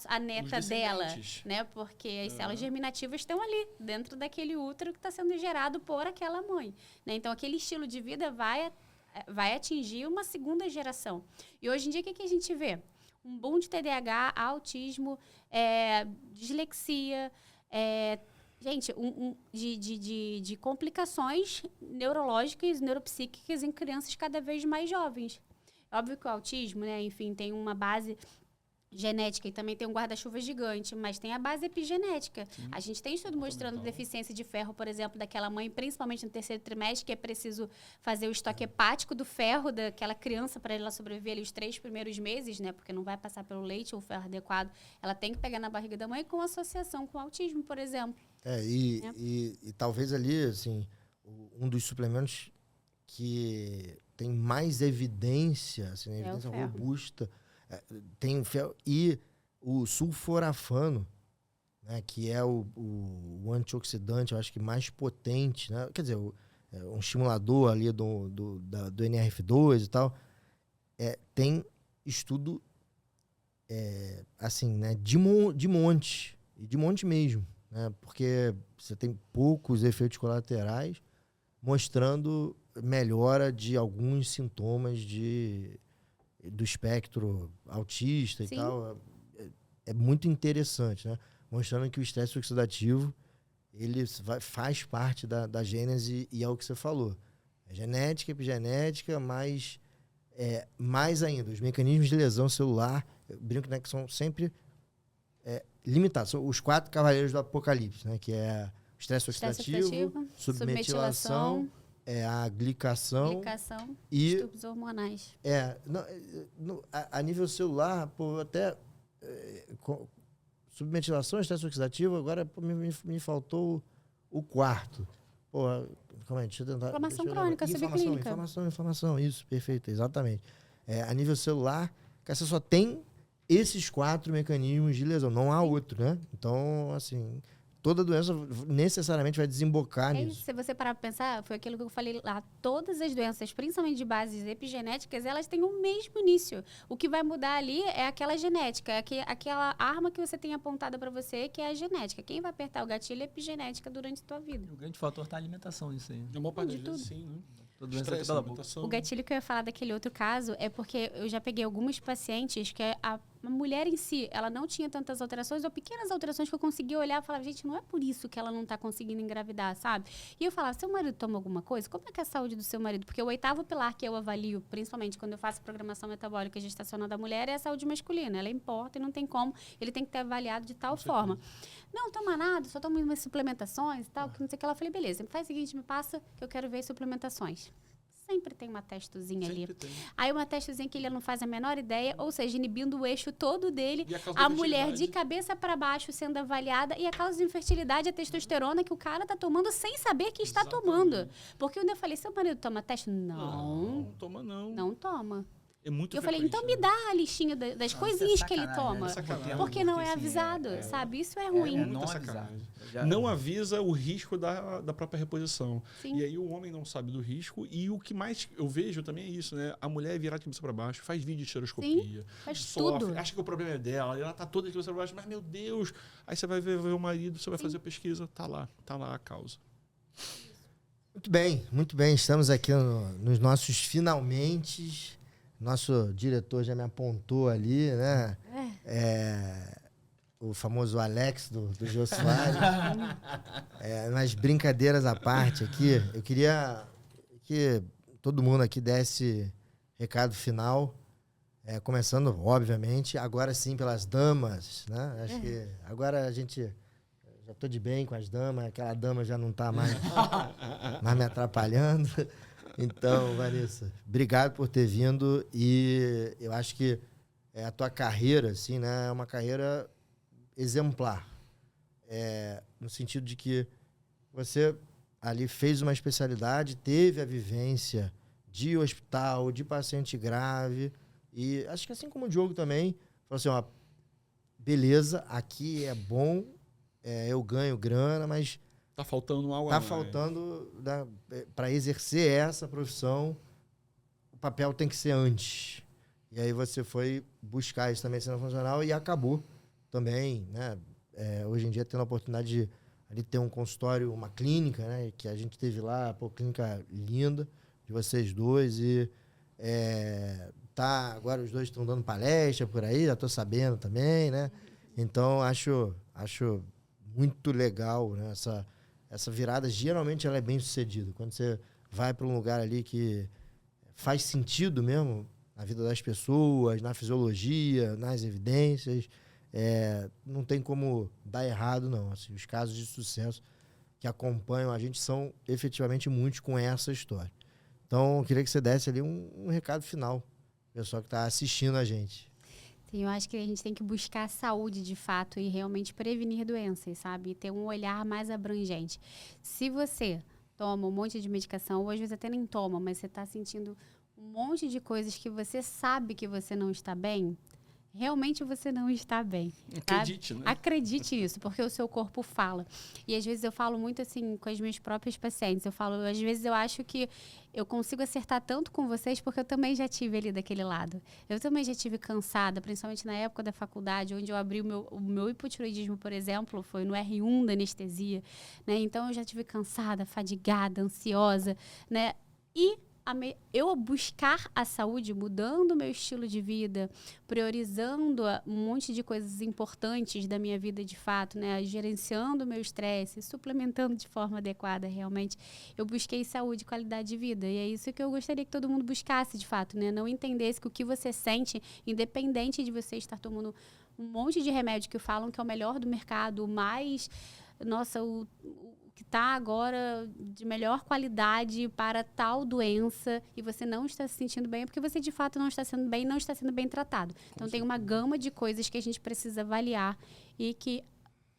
a neta dela, né? Porque as células germinativas estão ali, dentro daquele útero que está sendo gerado por aquela mãe. Né? Então, aquele estilo de vida vai atingir uma segunda geração. E hoje em dia, o que a gente vê? um boom de TDAH, autismo, dislexia, gente, de complicações neurológicas, neuropsíquicas em crianças cada vez mais jovens. Óbvio que o autismo, né, enfim, tem uma base genética e também tem um guarda-chuva gigante, mas tem a base epigenética. Sim. A gente tem estudo mostrando deficiência de ferro, por exemplo, daquela mãe, principalmente no terceiro trimestre, que é preciso fazer o estoque hepático do ferro daquela criança para ela sobreviver ali os 3 primeiros meses, né? Porque não vai passar pelo leite o ferro adequado. Ela tem que pegar na barriga da mãe com associação com o autismo, por exemplo. E talvez ali, assim, um dos suplementos que tem mais evidência, assim, evidência robusta, tem o ferro e o sulforafano, né, que é o antioxidante, eu acho que mais potente, né? Quer dizer, um estimulador ali do NRF2 e tal. Tem estudo assim, né, de monte mesmo, né? Porque você tem poucos efeitos colaterais mostrando melhora de alguns sintomas do espectro autista. Sim. E tal. É muito interessante, né? Mostrando que o estresse oxidativo ele faz parte da gênese e é o que você falou. É genética, epigenética, mas mais ainda, os mecanismos de lesão celular, eu brinco, né, que são sempre limitados. São os 4 cavaleiros do apocalipse, né? Que é o estresse oxidativo, submetilação, a glicação e distúrbios hormonais. A nível celular, até submetilação, estresse oxidativo, agora me faltou o quarto. Calma aí, deixa eu tentar. Inflamação crônica, subclínica. Inflamação, isso, perfeito, exatamente. A nível celular, você só tem esses 4 mecanismos de lesão, não há outro, né? Então, assim, toda doença necessariamente vai desembocar nisso. Se você parar para pensar, foi aquilo que eu falei lá, todas as doenças, principalmente de bases epigenéticas, elas têm o mesmo início. O que vai mudar ali é aquela genética, aquela arma que você tem apontada para você, que é a genética. Quem vai apertar o gatilho é a epigenética durante a tua vida. O grande fator está a alimentação nisso aí. De uma parte de tudo. Sim, né? Estresse, o gatilho que eu ia falar daquele outro caso é porque eu já peguei alguns pacientes que a mulher em si, ela não tinha tantas alterações ou pequenas alterações que eu conseguia olhar e falar, gente, não é por isso que ela não está conseguindo engravidar, sabe? E eu falava, seu marido toma alguma coisa? Como é que é a saúde do seu marido? Porque o 8º pilar que eu avalio, principalmente quando eu faço programação metabólica gestacional da mulher, é a saúde masculina. Ela importa e não tem como, ele tem que ter avaliado de tal forma. Não toma nada, só toma umas suplementações e tal, que não sei o que. Ela falei, beleza, faz o seguinte, me passa que eu quero ver as suplementações. Sempre tem uma testozinha ali. Aí uma testozinha que ele não faz a menor ideia, ou seja, inibindo o eixo todo dele. A mulher de cabeça para baixo sendo avaliada e a causa de infertilidade é a testosterona que o cara tá tomando sem saber que está tomando. Porque eu falei, seu marido toma testo? Não toma não. Não toma. É muito eu falei, então me dá a listinha das coisinhas que ele toma. Porque não é avisado, sabe? Isso é ruim. Muita sacanagem. Não avisa o risco da própria reposição. Sim. E aí o homem não sabe do risco. E o que mais eu vejo também é isso, né? A mulher é virada de cabeça para baixo, faz vídeo de estereoscopia. Faz sofre, tudo. acha que o problema é dela. Ela tá toda de cabeça para baixo. Mas, meu Deus! Aí você vai ver o marido, você vai fazer a pesquisa. Tá lá a causa. Muito bem. Estamos aqui nos nossos finalmente. Nosso diretor já me apontou ali, né? O famoso Alex do Jô Soares. Mas brincadeiras à parte aqui, eu queria que todo mundo aqui desse recado final, começando, obviamente, agora sim pelas damas, né? Acho que agora a gente... Já estou de bem com as damas, aquela dama já não está mais me atrapalhando. Então, Vanessa, obrigado por ter vindo e eu acho que a tua carreira, assim, né, é uma carreira exemplar. No sentido de que você ali fez uma especialidade, teve a vivência de hospital, de paciente grave e acho que assim como o Diogo também, falou assim, beleza, aqui é bom, eu ganho grana, mas... Tá faltando algo Tá faltando, para exercer essa profissão, o papel tem que ser antes. E aí você foi buscar isso também sendo funcional e acabou também, né? Hoje em dia tendo a oportunidade de ali ter um consultório, uma clínica, né? Que a gente teve lá, clínica linda de vocês dois e agora os dois estão dando palestra por aí, já estou sabendo também, né? Então, acho muito legal, né? Essa virada, geralmente, ela é bem sucedida. Quando você vai para um lugar ali que faz sentido mesmo na vida das pessoas, na fisiologia, nas evidências, não tem como dar errado, não. Assim, os casos de sucesso que acompanham a gente são efetivamente muitos com essa história. Então, eu queria que você desse ali um recado final, pessoal que está assistindo a gente. Sim, eu acho que a gente tem que buscar a saúde de fato e realmente prevenir doenças, sabe? E ter um olhar mais abrangente. Se você toma um monte de medicação, ou às vezes até nem toma, mas você está sentindo um monte de coisas que você sabe que você não está bem, realmente você não está bem. Acredite, né? Acredite nisso, porque o seu corpo fala. E às vezes eu falo muito assim com as minhas próprias pacientes. Às vezes eu acho que eu consigo acertar tanto com vocês porque eu também já tive ali daquele lado. Eu também já tive cansada, principalmente na época da faculdade, onde eu abri o meu hipotiroidismo, por exemplo, foi no R1 da anestesia, né? Então eu já tive cansada, fadigada, ansiosa, né? E eu buscar a saúde, mudando o meu estilo de vida, priorizando um monte de coisas importantes da minha vida de fato, né? Gerenciando o meu estresse, suplementando de forma adequada realmente, eu busquei saúde e qualidade de vida. E é isso que eu gostaria que todo mundo buscasse de fato, né? Não entendesse que o que você sente, independente de você estar tomando um monte de remédio que falam que é o melhor do mercado, o mais... Nossa, o que está agora de melhor qualidade para tal doença e você não está se sentindo bem, é porque você de fato não está sendo bem, não está sendo bem tratado. Então tem uma gama de coisas que a gente precisa avaliar e que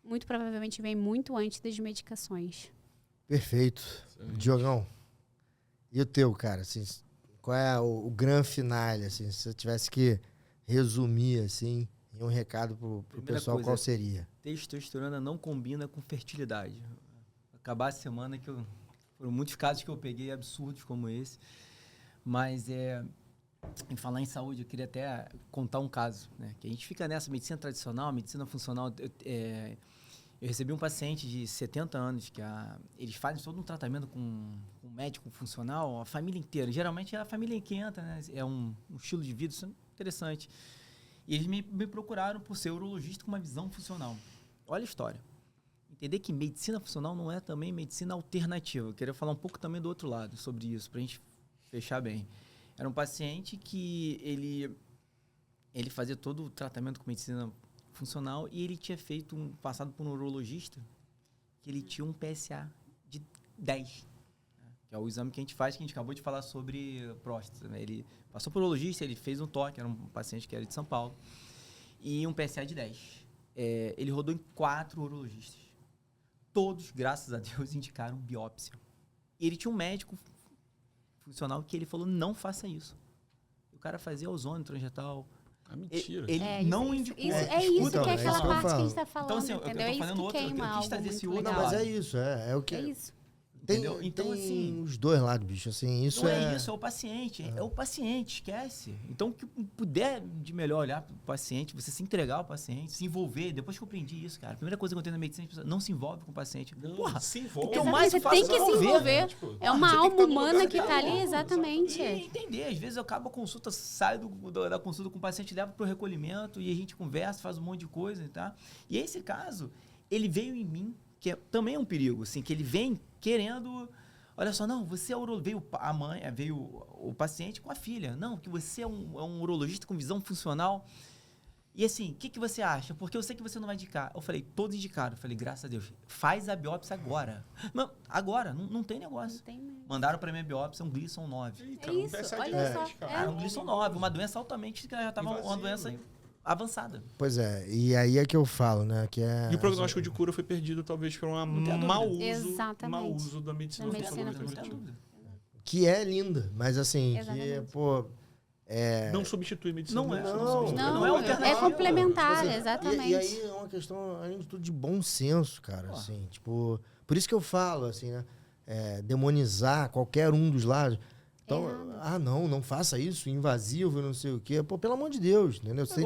muito provavelmente vem muito antes das medicações. Perfeito. Diogão, e o teu, cara? Assim, qual é o grande finale? Assim, se você tivesse que resumir assim, em um recado pro pessoal, coisa, qual seria? Testosterona não combina com fertilidade. Acabar a semana foram muitos casos que eu peguei absurdos como esse, mas em falar em saúde, eu queria até contar um caso, né? Que a gente fica nessa medicina tradicional, medicina funcional. Eu recebi um paciente de 70 anos que eles fazem todo um tratamento com um médico funcional, a família inteira. Geralmente é a família que entra, né? É um estilo de vida, isso é interessante. E eles me procuraram por ser urologista com uma visão funcional. Olha a história. Entender que medicina funcional não é também medicina alternativa. Eu queria falar um pouco também do outro lado sobre isso, para a gente fechar bem. Era um paciente que ele fazia todo o tratamento com medicina funcional e ele tinha passado por um urologista que ele tinha um PSA de 10, né? Que é o exame que a gente faz, que a gente acabou de falar sobre próstata, né? Ele passou por urologista, ele fez um toque, era um paciente que era de São Paulo, e um PSA de 10. Ele rodou em 4 urologistas. Todos, graças a Deus, indicaram biópsia. E ele tinha um médico funcional que ele falou, não faça isso. O cara fazia ozônio transretal. Mentira. Ele não indicou. Isso que é aquela parte que a gente está falando, então, assim, entendeu? Eu tô falando outro, eu quis trazer esse outro lado. Mas é isso, é o que... É isso. Entendeu? Então, assim, os dois lados, bicho. Assim, isso não é isso, é o paciente. É o paciente, esquece. Então, o que puder de melhor olhar para o paciente, você se entregar ao paciente, se envolver. Depois que eu aprendi isso, cara, a primeira coisa que eu tenho na medicina, não se envolve com o paciente. Não, porra, se envolve. O que eu mais você faço tem que se envolver. É uma alma humana que está ali, exatamente. E entender. Às vezes eu acabo a consulta, saio da consulta com o paciente, levo para o recolhimento e a gente conversa, faz um monte de coisa, tá? E esse caso, ele veio em mim, que também é um perigo, assim, que ele vem querendo... Olha só, não, você é urologista, veio o paciente com a filha. Não, que você é um urologista com visão funcional. E assim, o que você acha? Porque eu sei que você não vai indicar. Eu falei, todos indicaram. Eu falei, graças a Deus, faz a biópsia agora. Não, agora, não tem negócio. Não tem mesmo. Mandaram para minha biópsia um Gleason 9. Eita, Isso, olha só. Um Gleason 9, uma doença altamente, que já estava uma doença avançada. Pois é, e aí é que eu falo, né? Que e o prognóstico de cura foi perdido, talvez, por um mau uso da medicina funcional. Que é linda, mas assim, exatamente. que, pô... Não substitui medicina. Não é alternativa. É complementar, exatamente. E aí é uma questão, além de tudo, de bom senso, cara. Assim, tipo, por isso que eu falo, assim, né? Demonizar qualquer um dos lados. Então, não faça isso, invasivo, não sei o quê. Pô, pelo amor de Deus, entendeu? Você tem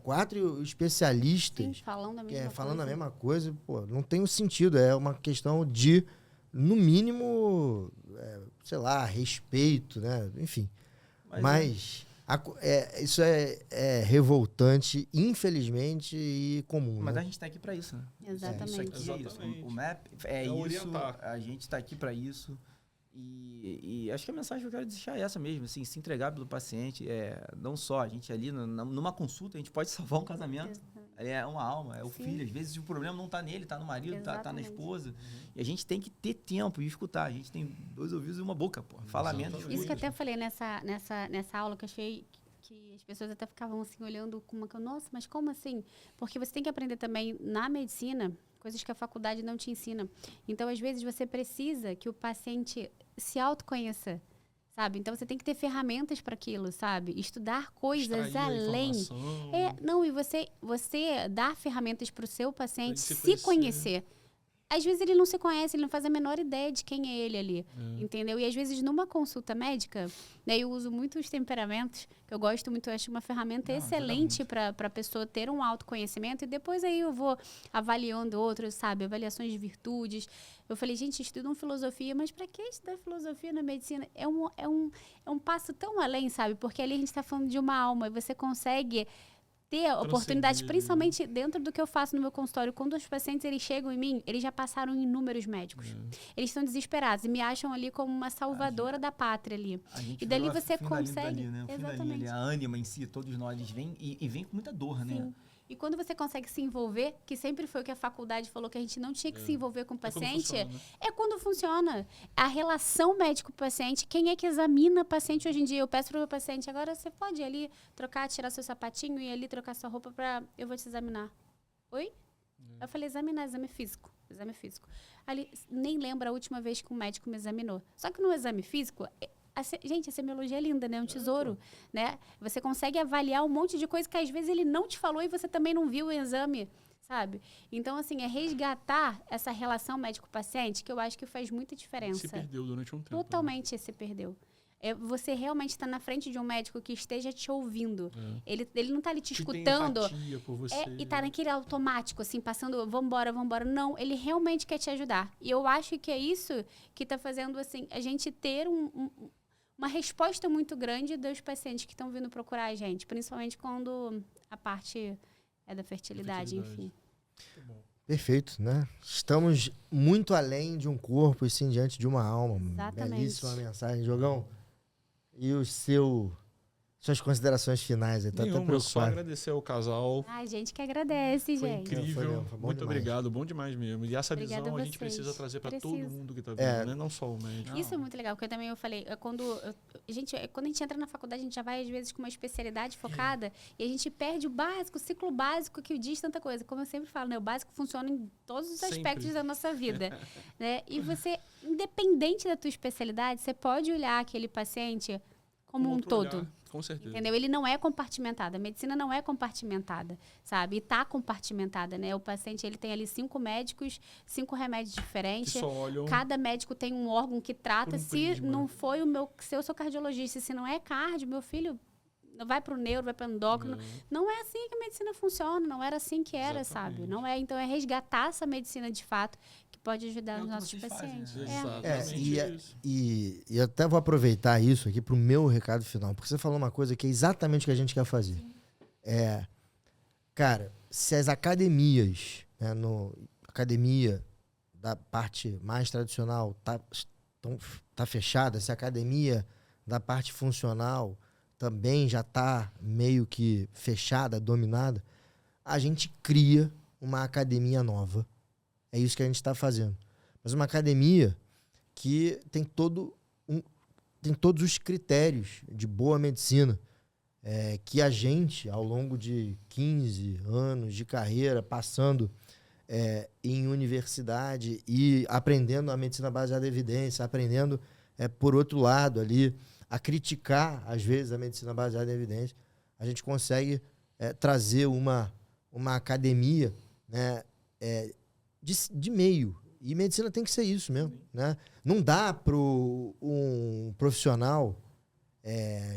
4 especialistas falando a mesma coisa. Pô, não tem um sentido. É uma questão de, no mínimo, sei lá, respeito, né? Enfim. Mas isso é revoltante, infelizmente, e comum. Mas né? a gente tá aqui para isso, né? Exatamente. Isso aqui é isso. O MAP é isso. Orientar. A gente tá aqui para isso. E acho que a mensagem que eu quero deixar é essa mesmo, assim, se entregar pelo paciente. Não só a gente ali, numa consulta, a gente pode salvar um casamento. É uma alma, é o filho. Às vezes o problema não tá nele, tá no marido, tá na esposa. E a gente tem que ter tempo e escutar. A gente tem 2 ouvidos e uma boca, pô. Fala menos. Isso que eu até falei nessa aula, que eu achei que as pessoas até ficavam assim, olhando com uma... Nossa, mas como assim? Porque você tem que aprender também na medicina coisas que a faculdade não te ensina. Então, às vezes, você precisa que o paciente se autoconheça, sabe? Então, você tem que ter ferramentas para aquilo, sabe? Estudar coisas além. E você dar ferramentas para o seu paciente se conhecer. Às vezes ele não se conhece, ele não faz a menor ideia de quem é ele ali, entendeu? E às vezes numa consulta médica, né, eu uso muito os temperamentos, que eu gosto muito, eu acho uma ferramenta excelente para a pessoa ter um autoconhecimento, e depois aí eu vou avaliando outros, sabe? Avaliações de virtudes. Eu falei, gente, estudam filosofia, mas para que estudar filosofia na medicina? É um passo tão além, sabe? Porque ali a gente está falando de uma alma, e você consegue ter oportunidades, principalmente dentro do que eu faço no meu consultório. Quando os pacientes eles chegam em mim, eles já passaram inúmeros médicos. Eles estão desesperados e me acham ali como uma salvadora da pátria ali. E dali você consegue... Dali, né? Exatamente. A ânima em si, todos nós vêm e vêm com muita dor, Sim. né? E quando você consegue se envolver, que sempre foi o que a faculdade falou, que a gente não tinha que se envolver com o paciente, quando funciona. A relação médico-paciente, quem é que examina o paciente hoje em dia? Eu peço para o meu paciente, agora você pode ir ali trocar, tirar seu sapatinho e ir ali trocar sua roupa eu vou te examinar. Oi? Eu falei, exame físico. Ali, nem lembro a última vez que um médico me examinou. Só que no exame físico... Gente, a semiologia é linda, né? É um tesouro, né? Você consegue avaliar um monte de coisa que às vezes ele não te falou e você também não viu o exame, sabe? Então, assim, é resgatar essa relação médico-paciente que eu acho que faz muita diferença. Se perdeu durante um tempo. Totalmente se perdeu. Você realmente está na frente de um médico que esteja te ouvindo. Ele não está ali te escutando. Tem empatia por você. E está naquele automático, assim, passando, vambora. Não, ele realmente quer te ajudar. E eu acho que é isso que está fazendo, assim, a gente ter uma resposta muito grande dos pacientes que estão vindo procurar a gente, principalmente quando a parte é da fertilidade, enfim. Perfeito, né? Estamos muito além de um corpo e sim diante de uma alma. Exatamente. Belíssima mensagem, Diogão. E suas considerações finais? Tá Nenhuma, só agradecer ao casal. Ai, gente que agradece, foi gente. Incrível, foi muito demais. Obrigado, bom demais mesmo. E essa Obrigada visão a gente precisa trazer para todo mundo que está vendo, né? Não só o médico. Isso é muito legal, porque eu falei, quando a gente entra na faculdade, a gente já vai às vezes com uma especialidade focada e a gente perde o básico, o ciclo básico que diz tanta coisa. Como eu sempre falo, né? O básico funciona em todos os aspectos da nossa vida, né? E você, independente da tua especialidade, você pode olhar aquele paciente como um todo. Olhar, com certeza. Entendeu? Ele não é compartimentado. A medicina não é compartimentada, sabe? E tá compartimentada, né? O paciente, ele tem ali 5 médicos, 5 remédios diferentes. Que só olham cada médico tem um órgão que trata. Se não foi se eu sou cardiologista, se não é cardio, meu filho vai para o neuro, vai para o endócrino. Não é assim que a medicina funciona. Não era assim que era, sabe? Não é. Então, é resgatar essa medicina de fato que pode ajudar os nossos pacientes. Fazem, né? E eu até vou aproveitar isso aqui para o meu recado final, porque você falou uma coisa que é exatamente o que a gente quer fazer. Cara, se as academias, né, academia da parte mais tradicional tá fechada, se a academia da parte funcional também já está meio que fechada, dominada, a gente cria uma academia nova. É isso que a gente está fazendo. Mas uma academia que tem todos os critérios de boa medicina, que a gente, ao longo de 15 anos de carreira, passando em universidade e aprendendo a medicina baseada em evidência, aprendendo, por outro lado, ali, a criticar, às vezes, a medicina baseada em evidência, a gente consegue trazer uma academia, né, de meio. E medicina tem que ser isso mesmo. Né? Não dá para um profissional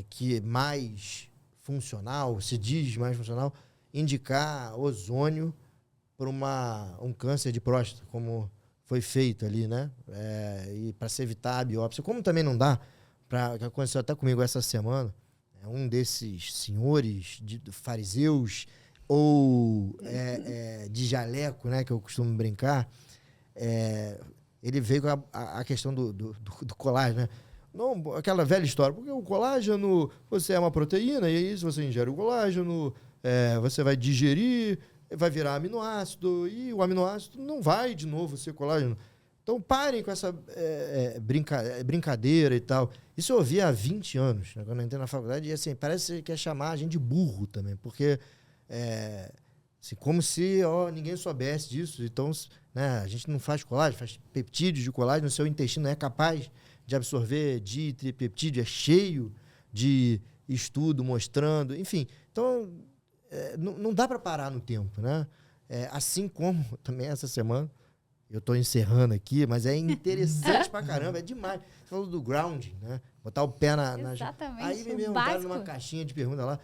que é mais funcional, se diz mais funcional, indicar ozônio para um câncer de próstata, como foi feito ali, né? E para se evitar a biópsia. Como também não dá, que aconteceu até comigo essa semana, um desses senhores fariseus ou de jaleco, né, que eu costumo brincar, ele veio com a questão do colágeno, né? Não, aquela velha história, porque o colágeno, você é uma proteína, e aí se você ingere o colágeno, você vai digerir, vai virar aminoácido, e o aminoácido não vai de novo ser colágeno. Então parem com essa brincadeira e tal. Isso eu ouvi há 20 anos, né, quando eu entrei na faculdade, e assim, parece que quer chamar a gente de burro também, porque assim, como se ninguém soubesse disso. Então, né, a gente não faz colágeno, faz peptídeos de colágeno, o seu intestino não é capaz de absorver tripeptídeo, é cheio de estudo mostrando, enfim. Então, não dá para parar no tempo, né? Assim como também essa semana, eu estou encerrando aqui, mas é interessante pra caramba, é demais. Você falou do grounding, né? Botar o pé na... Exatamente, Aí me perguntaram numa caixinha de pergunta lá,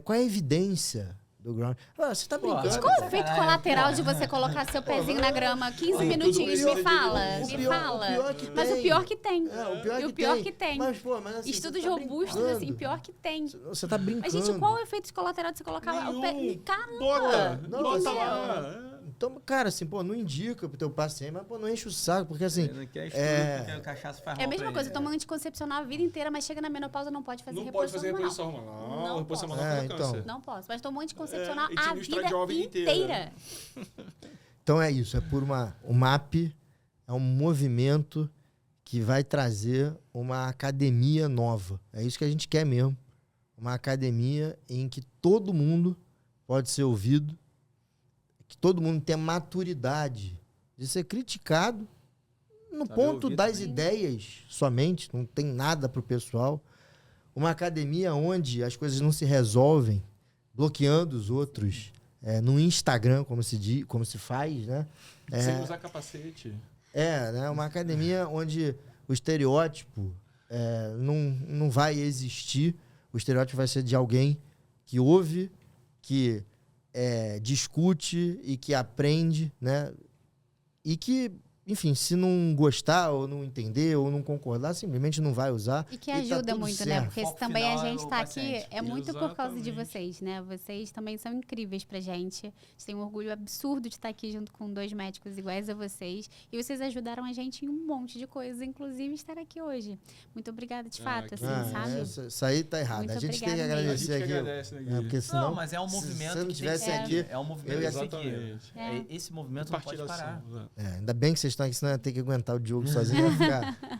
qual é a evidência do ground? Você está brincando. Mas qual é o efeito colateral de você colocar seu pezinho na grama 15 minutinhos? Me fala. Mas o pior que tem. O pior que tem. Mas assim, estudos robustos, assim, pior que tem. Você tá brincando. Mas, gente, qual é o efeito colateral de você colocar o pé? Caramba! Bota lá. Então, cara, assim, não indica pro teu paciente, mas, não enche o saco, porque assim... Não quer estudo, porque o cachaça faz mal. É a mesma coisa, toma anticoncepcional a vida inteira, mas chega na menopausa não pode fazer reposição hormonal. Não, reposição hormonal não câncer. Não posso, mas toma anticoncepcional e a vida inteira. Então é isso, o MAP é um movimento que vai trazer uma academia nova. É isso que a gente quer mesmo. Uma academia em que todo mundo pode ser ouvido, que todo mundo tenha maturidade de ser criticado no ponto das ideias somente, não tem nada para o pessoal. Uma academia onde as coisas não se resolvem bloqueando os outros no Instagram, como se faz, né? Sem usar capacete. Né? Uma academia onde o estereótipo não vai existir. O estereótipo vai ser de alguém que ouve, que discute e que aprende, né? E que, enfim, se não gostar ou não entender ou não concordar, simplesmente não vai usar. E que ajuda tá muito, certo. né? Porque se também a gente está aqui, paciente. muito por causa de vocês, né? Vocês também são incríveis pra gente. A gente tem um orgulho absurdo de estar aqui junto com 2 médicos iguais a vocês. E vocês ajudaram a gente em um monte de coisas, inclusive estar aqui hoje. Muito obrigada, de fato, assim, sabe? Isso aí tá errado. Muito a gente tem que obrigada agradecer mesmo. aqui. A gente que agradece, né, porque senão, não, mas é um movimento se eu não que tivesse tem que aqui, é um movimento que tem que Exatamente. esse movimento não pode parar. Ainda bem que vocês estão aqui, senão eu ia ter que aguentar o Diogo sozinho,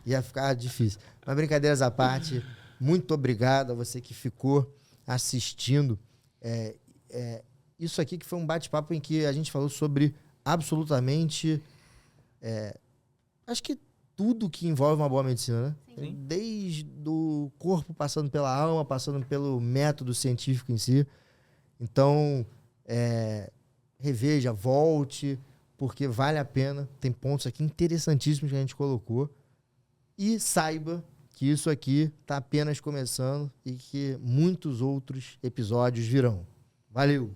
ia ficar difícil. Mas brincadeiras à parte, muito obrigado a você que ficou assistindo. Isso aqui que foi um bate-papo em que a gente falou sobre absolutamente, acho que tudo que envolve uma boa medicina, né? Sim. Desde o corpo, passando pela alma, passando pelo método científico em si. Então, reveja, volte, porque vale a pena. Tem pontos aqui interessantíssimos que a gente colocou. E saiba que isso aqui está apenas começando e que muitos outros episódios virão. Valeu!